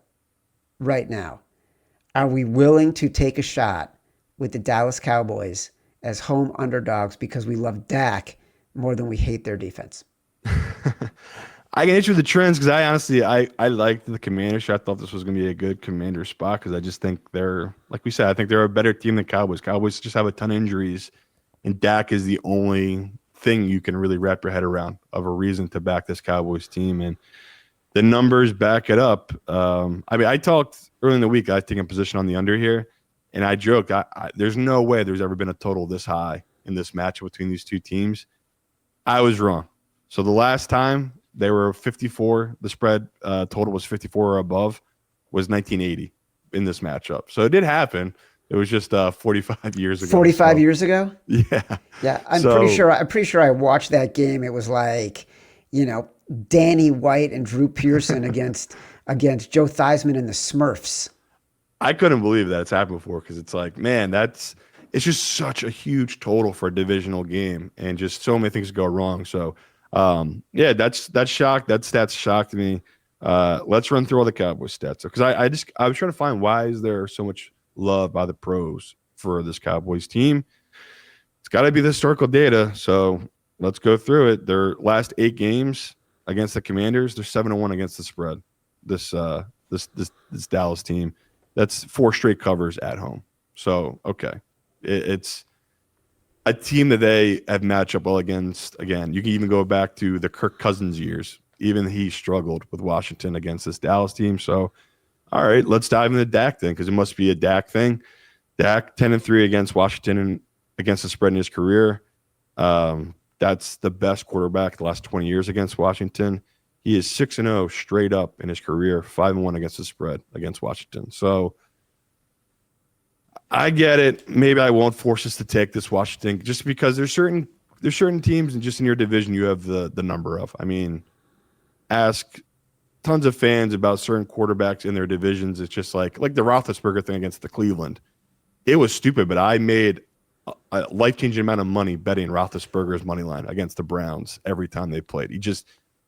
A: right now. Are we willing to take a shot with the Dallas Cowboys as home underdogs because we love Dak more than we hate their defense?
B: I can issue the trends because I honestly I liked the Commanders. I thought this was going to be a good Commander spot because I just think they're, like we said, I think they're a better team than Cowboys. Cowboys just have a ton of injuries, and Dak is the only thing you can really wrap your head around of a reason to back this Cowboys team, and the numbers back it up. I mean, I talked early in the week. I was taking a position on the under here, and I joked, there's no way there's ever been a total this high in this matchup between these two teams. I was wrong. So the last time they were 54, the spread total was 54 or above, was 1980 in this matchup. So it did happen. It was just 45 years ago.
A: 45 years ago?
B: Yeah.
A: Yeah, I'm pretty sure I watched that game. It was like, Danny White and Drew Pearson against Joe Theismann and the Smurfs.
B: I couldn't believe that it's happened before because it's like, man, it's just such a huge total for a divisional game, and just so many things go wrong. So, yeah, that's shocked. That stats shocked me. Let's run through all the Cowboys stats because I was trying to find why is there so much love by the pros for this Cowboys team. It's got to be the historical data. So let's go through it. Their last 8 games against the Commanders, they're 7-1 against the spread. This Dallas team, that's 4 straight covers at home. So okay, it's a team that they have matched up well against. Again, you can even go back to the Kirk Cousins years. Even he struggled with Washington against this Dallas team. So, all right, let's dive into Dak then, because it must be a Dak thing. Dak 10-3 against Washington and against the spread in his career. That's the best quarterback the last 20 years against Washington. He is 6-0 straight up in his career, 5-1 against the spread against Washington. So I get it. Maybe I won't force us to take this Washington just because there's certain teams and just in your division you have the number of. I mean, ask tons of fans about certain quarterbacks in their divisions. It's just like the Roethlisberger thing against the Cleveland. It was stupid, but I made a life-changing amount of money betting Roethlisberger's money line against the Browns every time they played. He just,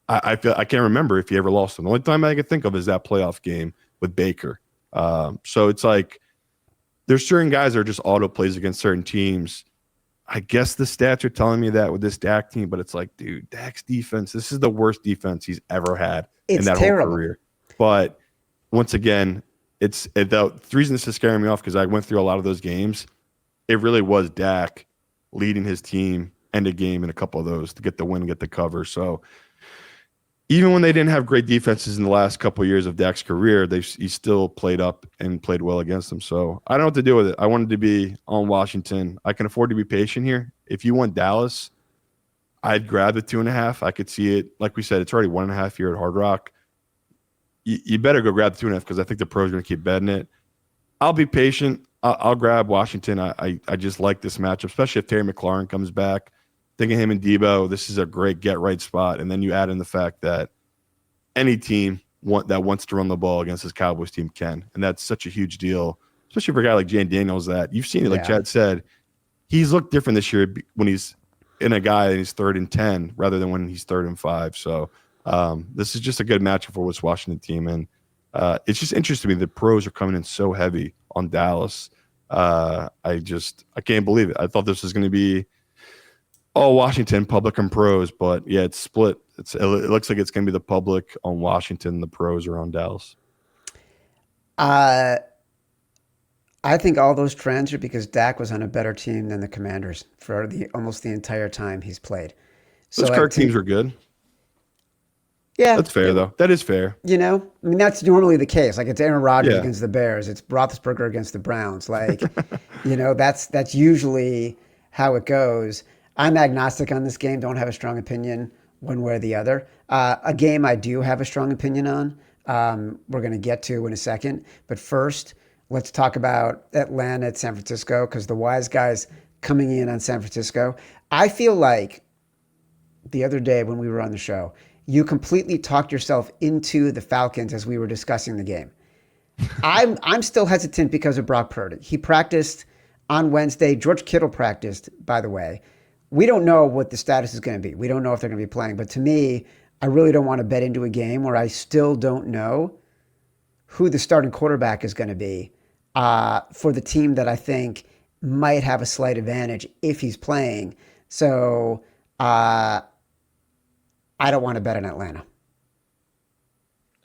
B: I can't remember if he ever lost them. The only time I can think of is that playoff game with Baker. So it's like there's certain guys that are just auto plays against certain teams. I guess the stats are telling me that with this Dak team, but it's like, dude, Dak's defense, this is the worst defense he's ever had in that
A: terrible.
B: whole career. But once again, the reason this is scaring me off because I went through a lot of those games. It really was Dak leading his team end a game in a couple of those to get the win, get the cover. So even when they didn't have great defenses in the last couple of years of Dak's career, he still played up and played well against them. So I don't know what to do with it. I wanted to be on Washington. I can afford to be patient here. If you want Dallas, I'd grab the 2.5. I could see it. Like we said, it's already 1.5 here at Hard Rock. You better go grab the 2.5 because I think the pros are going to keep betting it. I'll be patient. I'll grab Washington. I just like this matchup, especially if Terry McLaurin comes back. Thinking him and Debo, this is a great get-right spot. And then you add in the fact that any team that wants to run the ball against this Cowboys team can. And that's such a huge deal, especially for a guy like Jayden Daniels that you've seen it, like Chad said, he's looked different this year when he's in a guy and he's 3rd and 10 rather than when he's 3rd and 5. So this is just a good matchup for this Washington team. And it's just interesting to me. The pros are coming in so heavy on Dallas. I can't believe it. I thought this was going to be all Washington, public and pros, but yeah, it's split. It looks like it's going to be the public on Washington, the pros are on Dallas.
A: I think all those trends are because Dak was on a better team than the Commanders for almost the entire time he's played.
B: Those Kirk teams were good.
A: Yeah.
B: That's fair, though. That is fair.
A: That's normally the case. Like, it's Aaron Rodgers against the Bears. It's Roethlisberger against the Browns. Like, that's usually how it goes. I'm agnostic on this game. Don't have a strong opinion one way or the other. A game I do have a strong opinion on, we're going to get to in a second. But first, let's talk about Atlanta at San Francisco because the wise guys coming in on San Francisco. I feel like the other day when we were on the show, you completely talked yourself into the Falcons as we were discussing the game. I'm still hesitant because of Brock Purdy. He practiced on Wednesday. George Kittle practiced, by the way. We don't know what the status is going to be. We don't know if they're going to be playing. But to me, I really don't want to bet into a game where I still don't know who the starting quarterback is going to be for the team that I think might have a slight advantage if he's playing. So I don't want to bet on Atlanta.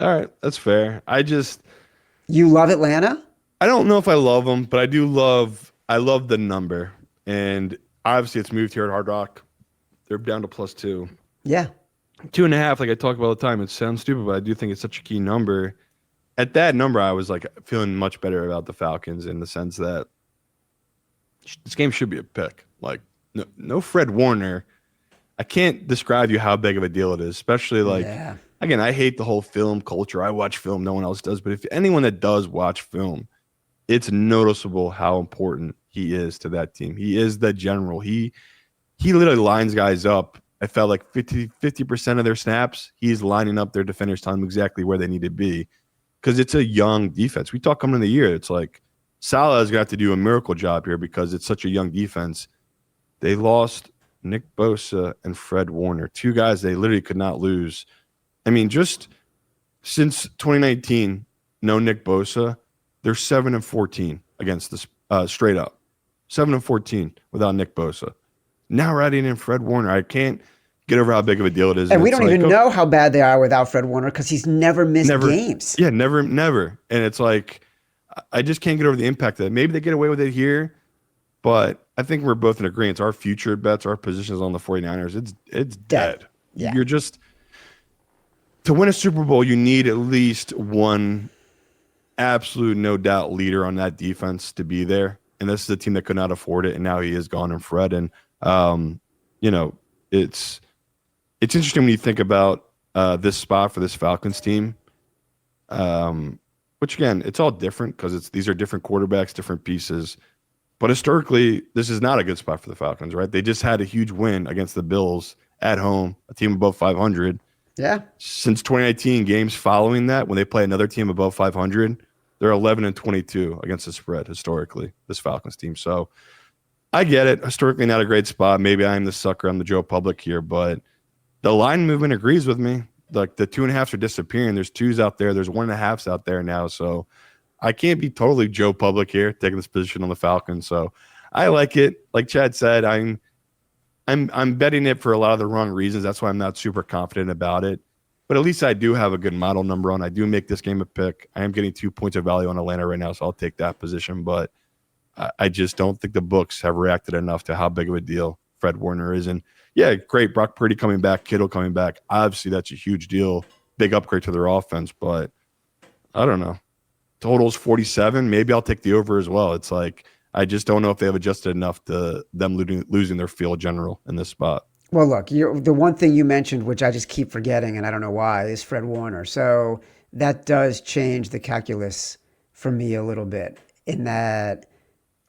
B: All right, that's fair.
A: You love Atlanta?
B: I don't know if I love them, but I love the number. And obviously it's moved here at Hard Rock. They're down to +2.
A: Yeah.
B: 2.5, like I talk about all the time. It sounds stupid, but I do think it's such a key number. At that number, I was like feeling much better about the Falcons in the sense that this game should be a pick. Like no Fred Warner. I can't describe you how big of a deal it is, especially like, again, I hate the whole film culture. I watch film, no one else does. But if anyone that does watch film, it's noticeable how important he is to that team. He is the general. He literally lines guys up. I felt like 50% of their snaps, he's lining up their defenders, telling them exactly where they need to be. Because it's a young defense. We talk coming in the year, it's like Salah is going to have to do a miracle job here because it's such a young defense. They lost Nick Bosa and Fred Warner, 2 guys they literally could not lose. I mean, just since 2019, no Nick Bosa, they're 7-14 against this straight up. 7-14 without Nick Bosa. Now we're adding in Fred Warner. I can't get over how big of a deal it is.
A: And we don't even know how bad they are without Fred Warner because he's never missed games.
B: Yeah, never. And it's like, I just can't get over the impact of it. Maybe they get away with it here, but I think we're both in agreement. Our future bets, our positions on the 49ers, it's dead.
A: Yeah.
B: You're just, to win a Super Bowl, you need at least one absolute, no doubt leader on that defense to be there. And this is a team that could not afford it. And now he is gone and Fred. And, it's interesting when you think about this spot for this Falcons team, which again, it's all different because these are different quarterbacks, different pieces. But historically, this is not a good spot for the Falcons, right? They just had a huge win against the Bills at home, a team above 500.
A: Yeah. Since
B: 2019, games following that, when they play another team above 500, they're 11-22 against the spread historically, this Falcons team. So I get it. Historically, not a great spot. Maybe I'm the sucker. I'm the Joe Public here, but the line movement agrees with me. Like the 2.5s are disappearing. There's 2s out there. There's 1.5s out there now. So I can't be totally Joe Public here, taking this position on the Falcons. So I like it. Like Chad said, I'm betting it for a lot of the wrong reasons. That's why I'm not super confident about it. But at least I do have a good model number on. I do make this game a pick. I am getting 2 points of value on Atlanta right now, so I'll take that position. But I just don't think the books have reacted enough to how big of a deal Fred Warner is. And yeah, great. Brock Purdy coming back, Kittle coming back. Obviously, that's a huge deal. Big upgrade to their offense, but I don't know. Total's 47. Maybe I'll take the over as well. It's like, I just don't know if they have adjusted enough to them losing their field general in this spot.
A: Well, look, the one thing you mentioned, which I just keep forgetting, and I don't know why, is Fred Warner. So that does change the calculus for me a little bit in that,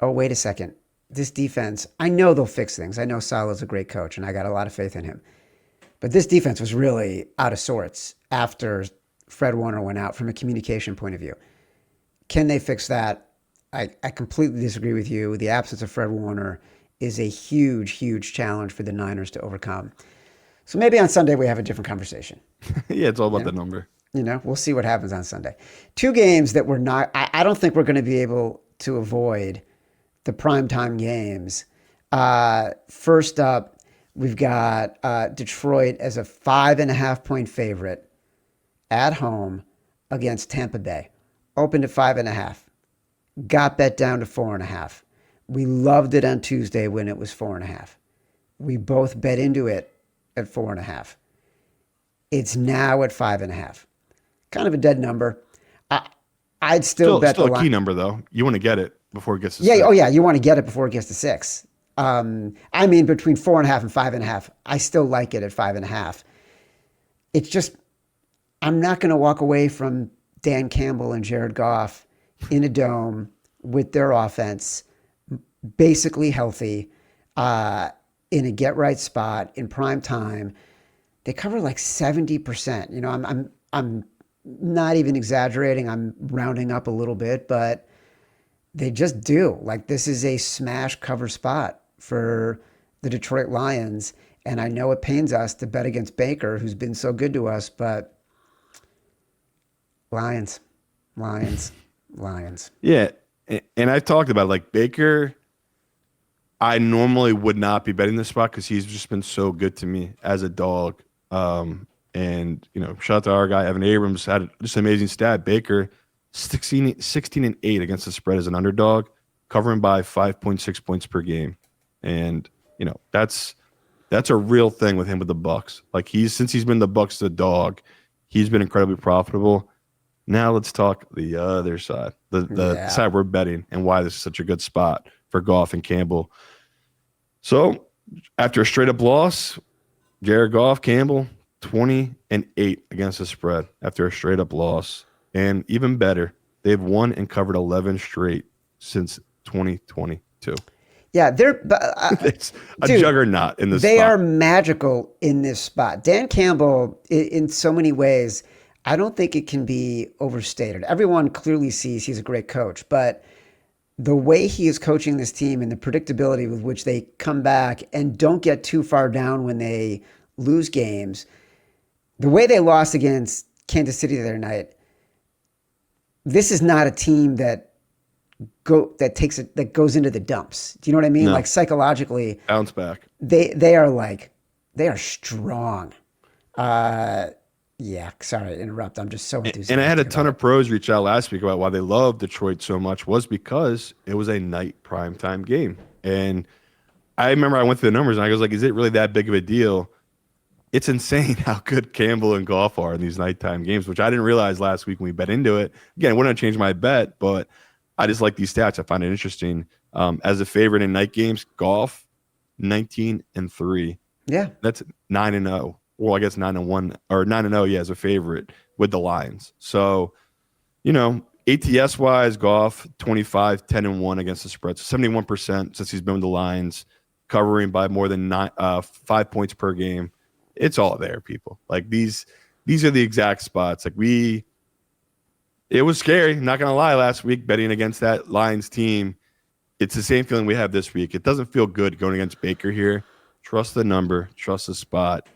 A: oh, wait a second. This defense, I know they'll fix things. I know Salah's a great coach, and I got a lot of faith in him. But this defense was really out of sorts after Fred Warner went out from a communication point of view. Can they fix that? I completely disagree with you. The absence of Fred Warner is a huge, huge challenge for the Niners to overcome. So maybe on Sunday we have a different conversation.
B: Yeah, it's all about the number.
A: We'll see what happens on Sunday. 2 games that we're not, I don't think we're going to be able to avoid the primetime games. First up, we've got Detroit as a 5.5-point favorite at home against Tampa Bay. Opened at 5.5. Got bet down to 4.5. We loved it on Tuesday when it was 4.5. We both bet into it at 4.5. It's now at 5.5. Kind of a dead number. I'd still bet
B: still
A: the
B: a
A: line.
B: Key number though. You want to get it before it gets to
A: 6.
B: Oh
A: yeah. You want to get it before it gets to 6. I mean, between 4.5 and 5.5, I still like it at 5.5. It's just, I'm not going to walk away from Dan Campbell and Jared Goff in a dome with their offense basically healthy, in a get right spot in prime time. They cover like 70%. I'm not even exaggerating. I'm rounding up a little bit, but they just do. Like, this is a smash cover spot for the Detroit Lions. And I know it pains us to bet against Baker, who's been so good to us, but Lions.
B: Yeah. And I've talked about it, like Baker, I normally would not be betting this spot because he's just been so good to me as a dog. And, shout out to our guy, Evan Abrams, had just an amazing stat. Baker, 16-8 against the spread as an underdog, covering by 5.6 points per game. And, that's a real thing with him with the Bucs. Like since he's been the Bucs the dog, he's been incredibly profitable. Now let's talk the other side, the side we're betting and why this is such a good spot for Goff and Campbell. So after a straight up loss, Jared Goff, Campbell, 20-8 against the spread after a straight up loss. And even better, they've won and covered 11 straight since 2022.
A: Yeah,
B: it's a juggernaut in this spot.
A: They are magical in this spot. Dan Campbell, in so many ways, I don't think it can be overstated. Everyone clearly sees he's a great coach, but the way he is coaching this team and the predictability with which they come back and don't get too far down when they lose games, the way they lost against Kansas City the other night, this is not a team that goes into the dumps. Do you know what I mean?
B: No.
A: Like psychologically,
B: Bounce back.
A: They are strong. Yeah, sorry to interrupt. I'm just so enthusiastic.
B: And I had a ton of pros reach out last week about why they love Detroit so much was because it was a night primetime game. And I remember I went through the numbers and I was like, is it really that big of a deal? It's insane how good Campbell and Goff are in these nighttime games, which I didn't realize last week when we bet into it. Again, I wouldn't change my bet, but I just like these stats. I find it interesting. As a favorite in night games, Goff, 19-3.
A: Yeah.
B: That's 9-0. Well, I guess 9-1 or 9-0, yeah, as a favorite with the Lions. So, ATS wise, Goff 25-10-1 against the spread. So 71% since he's been with the Lions, covering by more than 5 points per game. It's all there, people. Like these are the exact spots. It was scary, not gonna lie, last week betting against that Lions team. It's the same feeling we have this week. It doesn't feel good going against Baker here. Trust the number, trust the spot.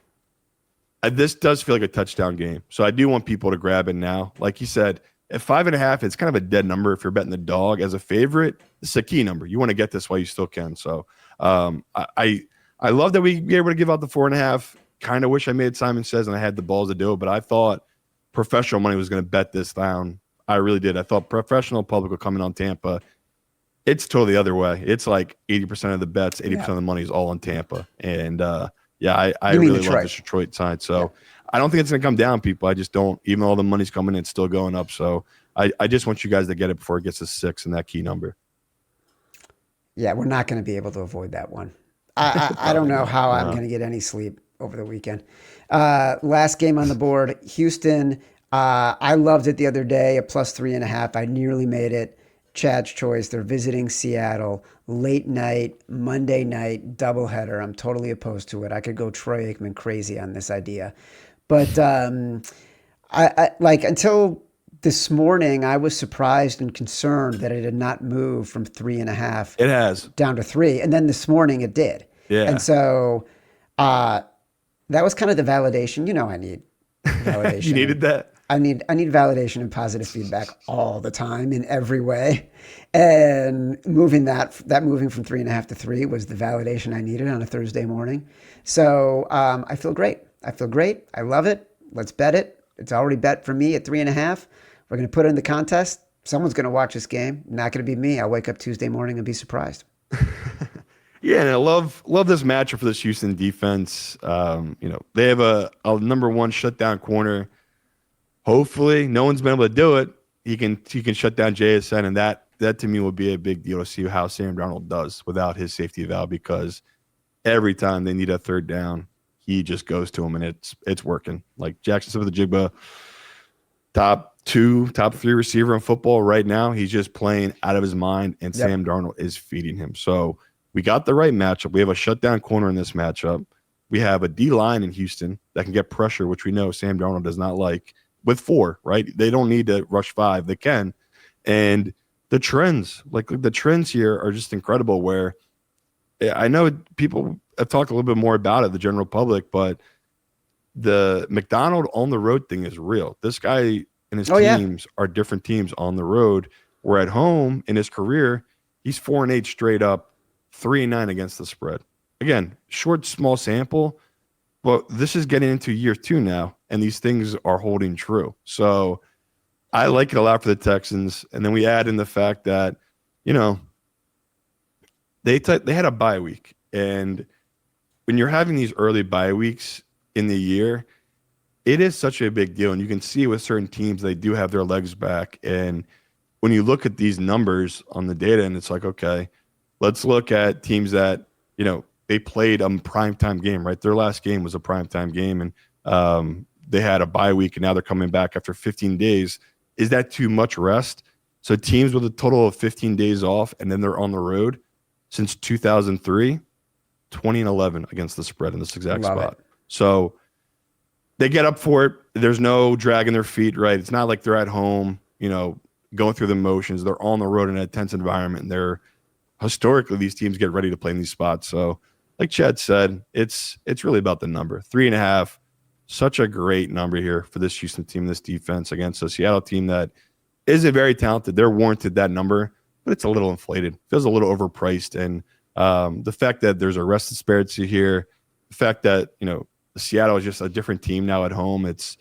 B: This does feel like a touchdown game. So I do want people to grab it now. Like you said, at 5.5, it's kind of a dead number if you're betting the dog as a favorite. This is a key number. You want to get this while you still can. So I love that we were able to give out the 4.5. Kind of wish I made Simon Says and I had the balls to do it, but I thought professional money was going to bet this down. I really did. I thought professional public would come in on Tampa. It's totally the other way. It's like 80% of the bets, 80% of the money is all on Tampa. And I really love this Detroit side. So I don't think it's going to come down, people. I just don't. Even though all the money's coming in, it's still going up. So I just want you guys to get it before it gets to 6 and that key number.
A: Yeah, we're not going to be able to avoid that one. I don't know how I'm going to get any sleep over the weekend. Last game on the board, Houston. I loved it the other day, a +3.5. I nearly made it. Chad's choice. They're visiting Seattle. Late night, Monday night, doubleheader. I'm totally opposed to it. I could go Troy Aikman crazy on this idea. But I until this morning, I was surprised and concerned that it had not moved from 3.5.
B: It has.
A: Down to 3. And then this morning it did.
B: Yeah.
A: And so that was kind of the validation. I need validation.
B: You needed that?
A: I need validation and positive feedback all the time in every way. And moving moving from 3.5 to 3 was the validation I needed on a Thursday morning. So I feel great. I love it. Let's bet it. It's already bet for me at 3.5. We're going to put it in the contest. Someone's going to watch this game. Not going to be me. I'll wake up Tuesday morning and be surprised.
B: Yeah, and I love this matchup for this Houston defense. They have a number one shutdown corner. Hopefully, no one's been able to do it. He can shut down JSN, and that to me would be a big deal to see how Sam Darnold does without his safety valve, because every time they need a third down, he just goes to him, and it's working. Like Jackson Smith-Njigba, top 3 receiver in football right now. He's just playing out of his mind, and Sam Darnold is feeding him. So we got the right matchup. We have a shutdown corner in this matchup. We have a D-line in Houston that can get pressure, which we know Sam Darnold does not like. With 4, right? They don't need to rush 5. They can. And the trends here are just incredible, where I know people have talked a little bit more about it, the general public, but the McDonald on the road thing is real. This guy and his teams are different teams on the road. Where at home in his career, he's 4-8 straight up, 3-9 against the spread. Again, short, small sample, Well, this is getting into year 2 now, and these things are holding true. So I like it a lot for the Texans. And then we add in the fact that, you know, they had a bye week. And when you're having these early bye weeks in the year, it is such a big deal. And you can see with certain teams, they do have their legs back. And when you look at these numbers on the data, and it's like, okay, let's look at teams that, you know, they played a primetime game, right? Their last game was a primetime game, and they had a bye week, and now they're coming back after 15 days. Is that too much rest? So teams with a total of 15 days off, and then they're on the road since 2003, 20 and 11 against the spread in this exact spot. So they get up for it. There's no dragging their feet, right? It's not like they're at home, you know, going through the motions. They're on the road in a tense environment, and they're historically these teams get ready to play in these spots. So like Chad said, it's really about the number. 3.5, such a great number here for this Houston team, this defense against a Seattle team that is a very talented. They're warranted that number, but it's a little inflated. Feels a little overpriced. And the fact that there's a rest disparity here, the fact that, you know, Seattle is just a different team now at home. It's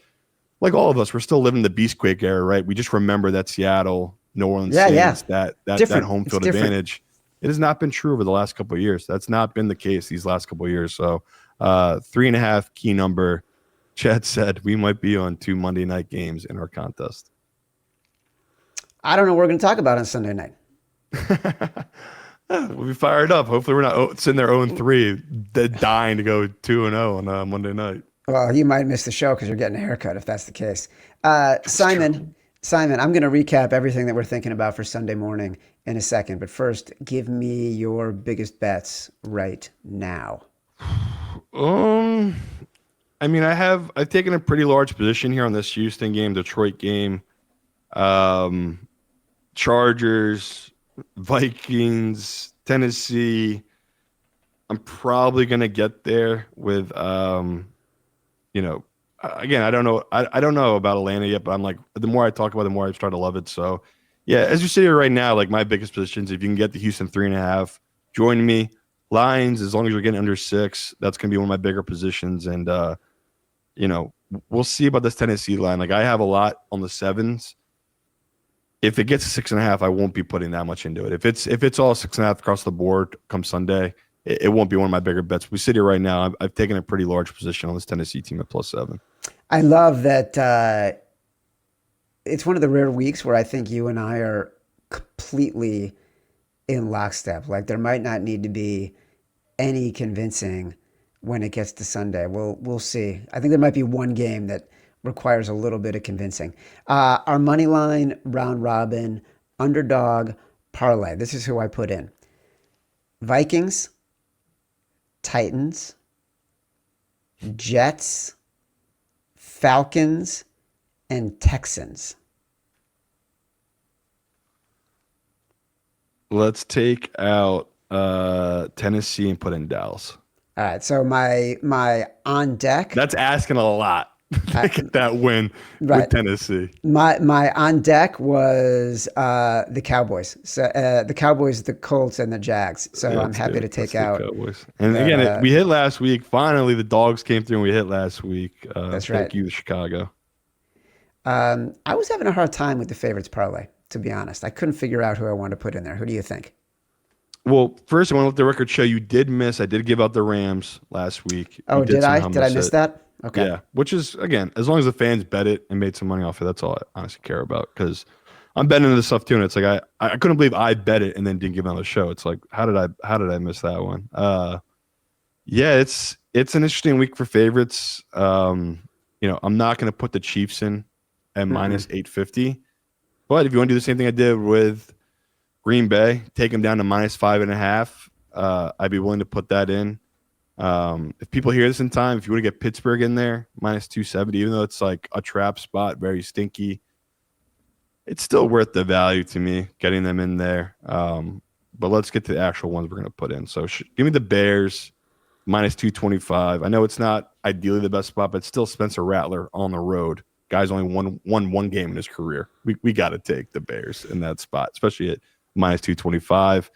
B: like all of us, we're still living the Beastquake era, right? We just remember that Seattle, New Orleans, that home field advantage. It has not been true over the last couple of years. That's not been the case these last couple of years. So 3.5 key number. Chad said we might be on 2 Monday night games in our contest.
A: I don't know what we're going to talk about on Sunday night.
B: We'll be fired up. Hopefully we're not sitting there 0-3, dying to go 2-0 on Monday night.
A: Well, you might miss the show because you're getting a haircut if that's the case. Simon, I'm going to recap everything that we're thinking about for Sunday morning in a second. But first, give me your biggest bets right now.
B: I mean, I've taken a pretty large position here on this Houston game, Detroit game, Chargers, Vikings, Tennessee. I'm probably going to get there with, you know, again, I don't know. I don't know about Atlanta yet, but I'm like, the more I talk about it, the more I start to love it. So, yeah, as you sit here right now, like my biggest positions, if you can get the Houston 3.5, join me. Lions, as long as you're getting under 6, that's going to be one of my bigger positions. And, you know, we'll see about this Tennessee line. Like I have a lot on the 7s. If it gets to 6.5, I won't be putting that much into it. If it's all 6.5 across the board come Sunday, it won't be one of my bigger bets. We sit here right now. I've taken a pretty large position on this Tennessee team at +7.
A: I love that. It's one of the rare weeks where I think you and I are completely in lockstep. Like there might not need to be any convincing when it gets to Sunday. We'll see. I think there might be one game that requires a little bit of convincing. Our money line, round robin, underdog, parlay. This is who I put in. Vikings, Titans, Jets, Falcons, and Texans.
B: Let's take out Tennessee and put in Dallas.
A: All right, so my on deck.
B: That's asking a lot. Get that win with Tennessee.
A: My on deck was the Cowboys. So the Cowboys, the Colts, and the Jags. So yeah, I'm happy to take out
B: Cowboys. And again, we hit last week. Finally, the dogs came through and we hit last week.
A: That's right.
B: Thank you, Chicago.
A: I was having a hard time with the favorites parlay, to be honest. I couldn't figure out who I wanted to put in there. Who do you think?
B: Well, first, I want to let the record show you did miss. I did give out the Rams last week.
A: Oh, did I? Did I miss that? Okay.
B: Yeah, which is, again, as long as the fans bet it and made some money off it, that's all I honestly care about. Because I'm betting into this stuff too, and it's like I couldn't believe I bet it and then didn't give it on the show. It's like how did I miss that one? Yeah, it's an interesting week for favorites. You know, I'm not going to put the Chiefs in at minus 850, but if you want to do the same thing I did with Green Bay, take them down to minus 5.5, I'd be willing to put that in. If people hear this in time, if you want to get Pittsburgh in there, minus 270, even though it's like a trap spot, very stinky, it's still worth the value to me, getting them in there. But let's get to the actual ones we're going to put in. So give me the Bears, minus 225. I know it's not ideally the best spot, but still Spencer Rattler on the road. Guy's only won one game in his career. We got to take the Bears in that spot, especially at minus 225.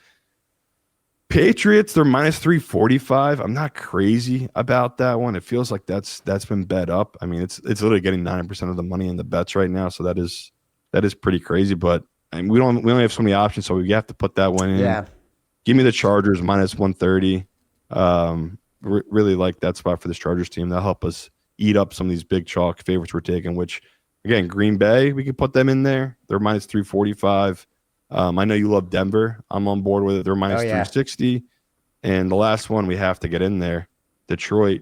B: Patriots, they're minus 345. I'm not crazy about that one. It feels like that's been bet up. I mean, it's literally getting 90% of the money in the bets right now, so that is pretty crazy. But I mean, we only have so many options, so we have to put that one in.
A: Yeah.
B: Give me the Chargers minus 130. Really like that spot for this Chargers team. That'll help us eat up some of these big chalk favorites we're taking, which, again, Green Bay, we could put them in there. They're minus 345. I know you love Denver. I'm on board with it. They're minus 360. And the last one we have to get in there, Detroit,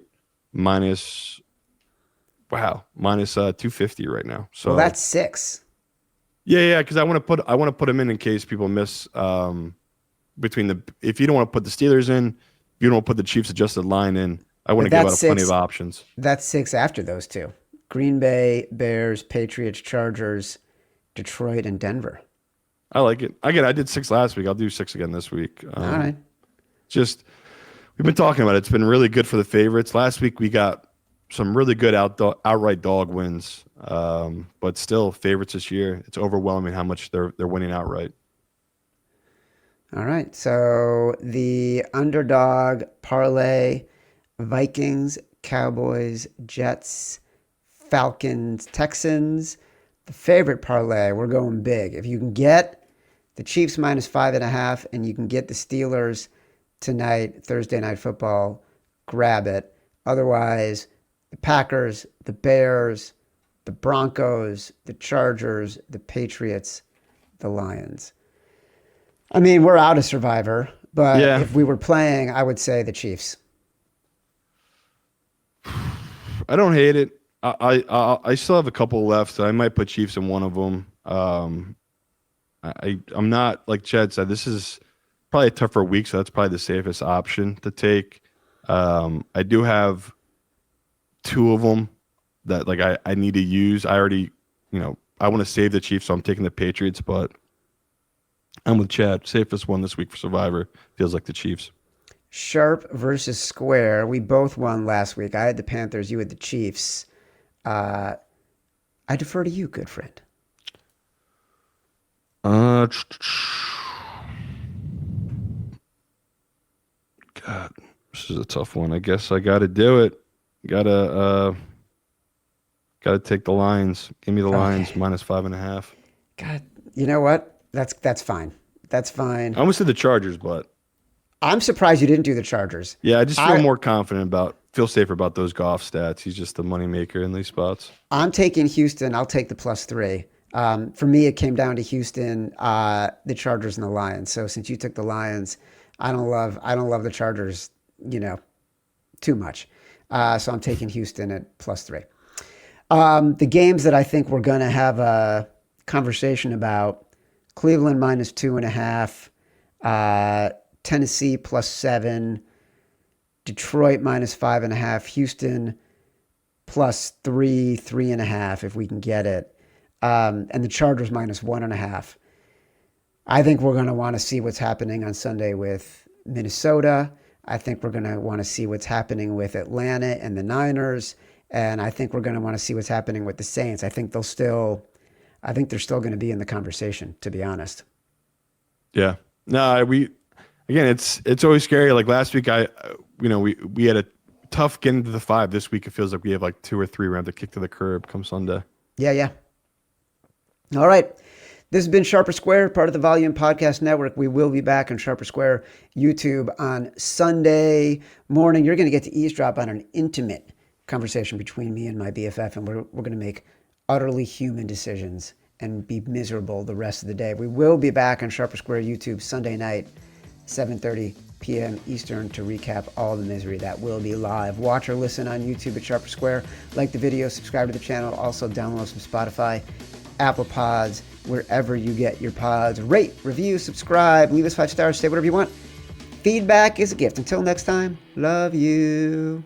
B: minus 250 right now. So
A: well, that's 6.
B: Yeah, because I want to put them in case people miss between the. If you don't want to put the Steelers in, if you don't want to put the Chiefs adjusted line in, I want to give out plenty of options.
A: That's 6 after those two: Green Bay, Bears, Patriots, Chargers, Detroit, and Denver.
B: I like it. I did 6 last week. I'll do 6 again this week.
A: All right.
B: Just we've been talking about it. It's been really good for the favorites. Last week we got some really good outright dog wins, but still favorites this year. It's overwhelming how much they're winning outright.
A: All right. So the underdog parlay: Vikings, Cowboys, Jets, Falcons, Texans. The favorite parlay, we're going big. If you can get the Chiefs minus 5.5 and you can get the Steelers tonight, Thursday Night Football, grab it. Otherwise, the Packers, the Bears, the Broncos, the Chargers, the Patriots, the Lions. I mean, we're out of Survivor, but if we were playing, I would say the Chiefs.
B: I don't hate it. I still have a couple left, so I might put Chiefs in one of them. I'm not, like Chad said, this is probably a tougher week, so that's probably the safest option to take. I do have 2 of them that I need to use. I already, I want to save the Chiefs, so I'm taking the Patriots, but I'm with Chad. Safest one this week for Survivor feels like the Chiefs.
A: Sharp versus Square. We both won last week. I had the Panthers. You had the Chiefs. I defer to you, good friend.
B: God, this is a tough one. I guess I got to do it. Gotta take the Lions. Give me the Lions minus 5.5.
A: God, you know what? That's fine. That's fine.
B: I almost did the Chargers, but
A: I'm surprised you didn't do the Chargers.
B: Yeah, I just feel more confident feel safer about those Goff stats. He's just the moneymaker in these spots. I'm
A: taking Houston. I'll take the +3. For me, it came down to Houston, the Chargers, and the Lions. So since you took the Lions, I don't love the Chargers, too much. So I'm taking Houston at +3. The games that I think we're going to have a conversation about: Cleveland minus 2.5, Tennessee +7, Detroit minus 5.5, Houston +3, 3.5 if we can get it, and the Chargers minus 1.5. I think we're going to want to see what's happening on Sunday with Minnesota. I think we're going to want to see what's happening with Atlanta and the Niners, and I think we're going to want to see what's happening with the Saints. I think they're still going to be in the conversation, to be honest.
B: Yeah. No, it's always scary. Like last week, we had a tough getting to the 5. This week, it feels like we have 2 or 3 rounds to kick to the curb come Sunday.
A: Yeah. All right. This has been Sharper Square, part of the Volume Podcast Network. We will be back on Sharper Square YouTube on Sunday morning. You're going to get to eavesdrop on an intimate conversation between me and my BFF, and we're going to make utterly human decisions and be miserable the rest of the day. We will be back on Sharper Square YouTube Sunday night, 7:30 p.m. Eastern, to recap all the misery. That will be live. Watch or listen on YouTube at Sharper Square. Like the video, subscribe to the channel. Also download us from Spotify, Apple Pods, wherever you get your pods. Rate, review, subscribe, leave us 5 stars, say whatever you want. Feedback is a gift. Until next time, love you.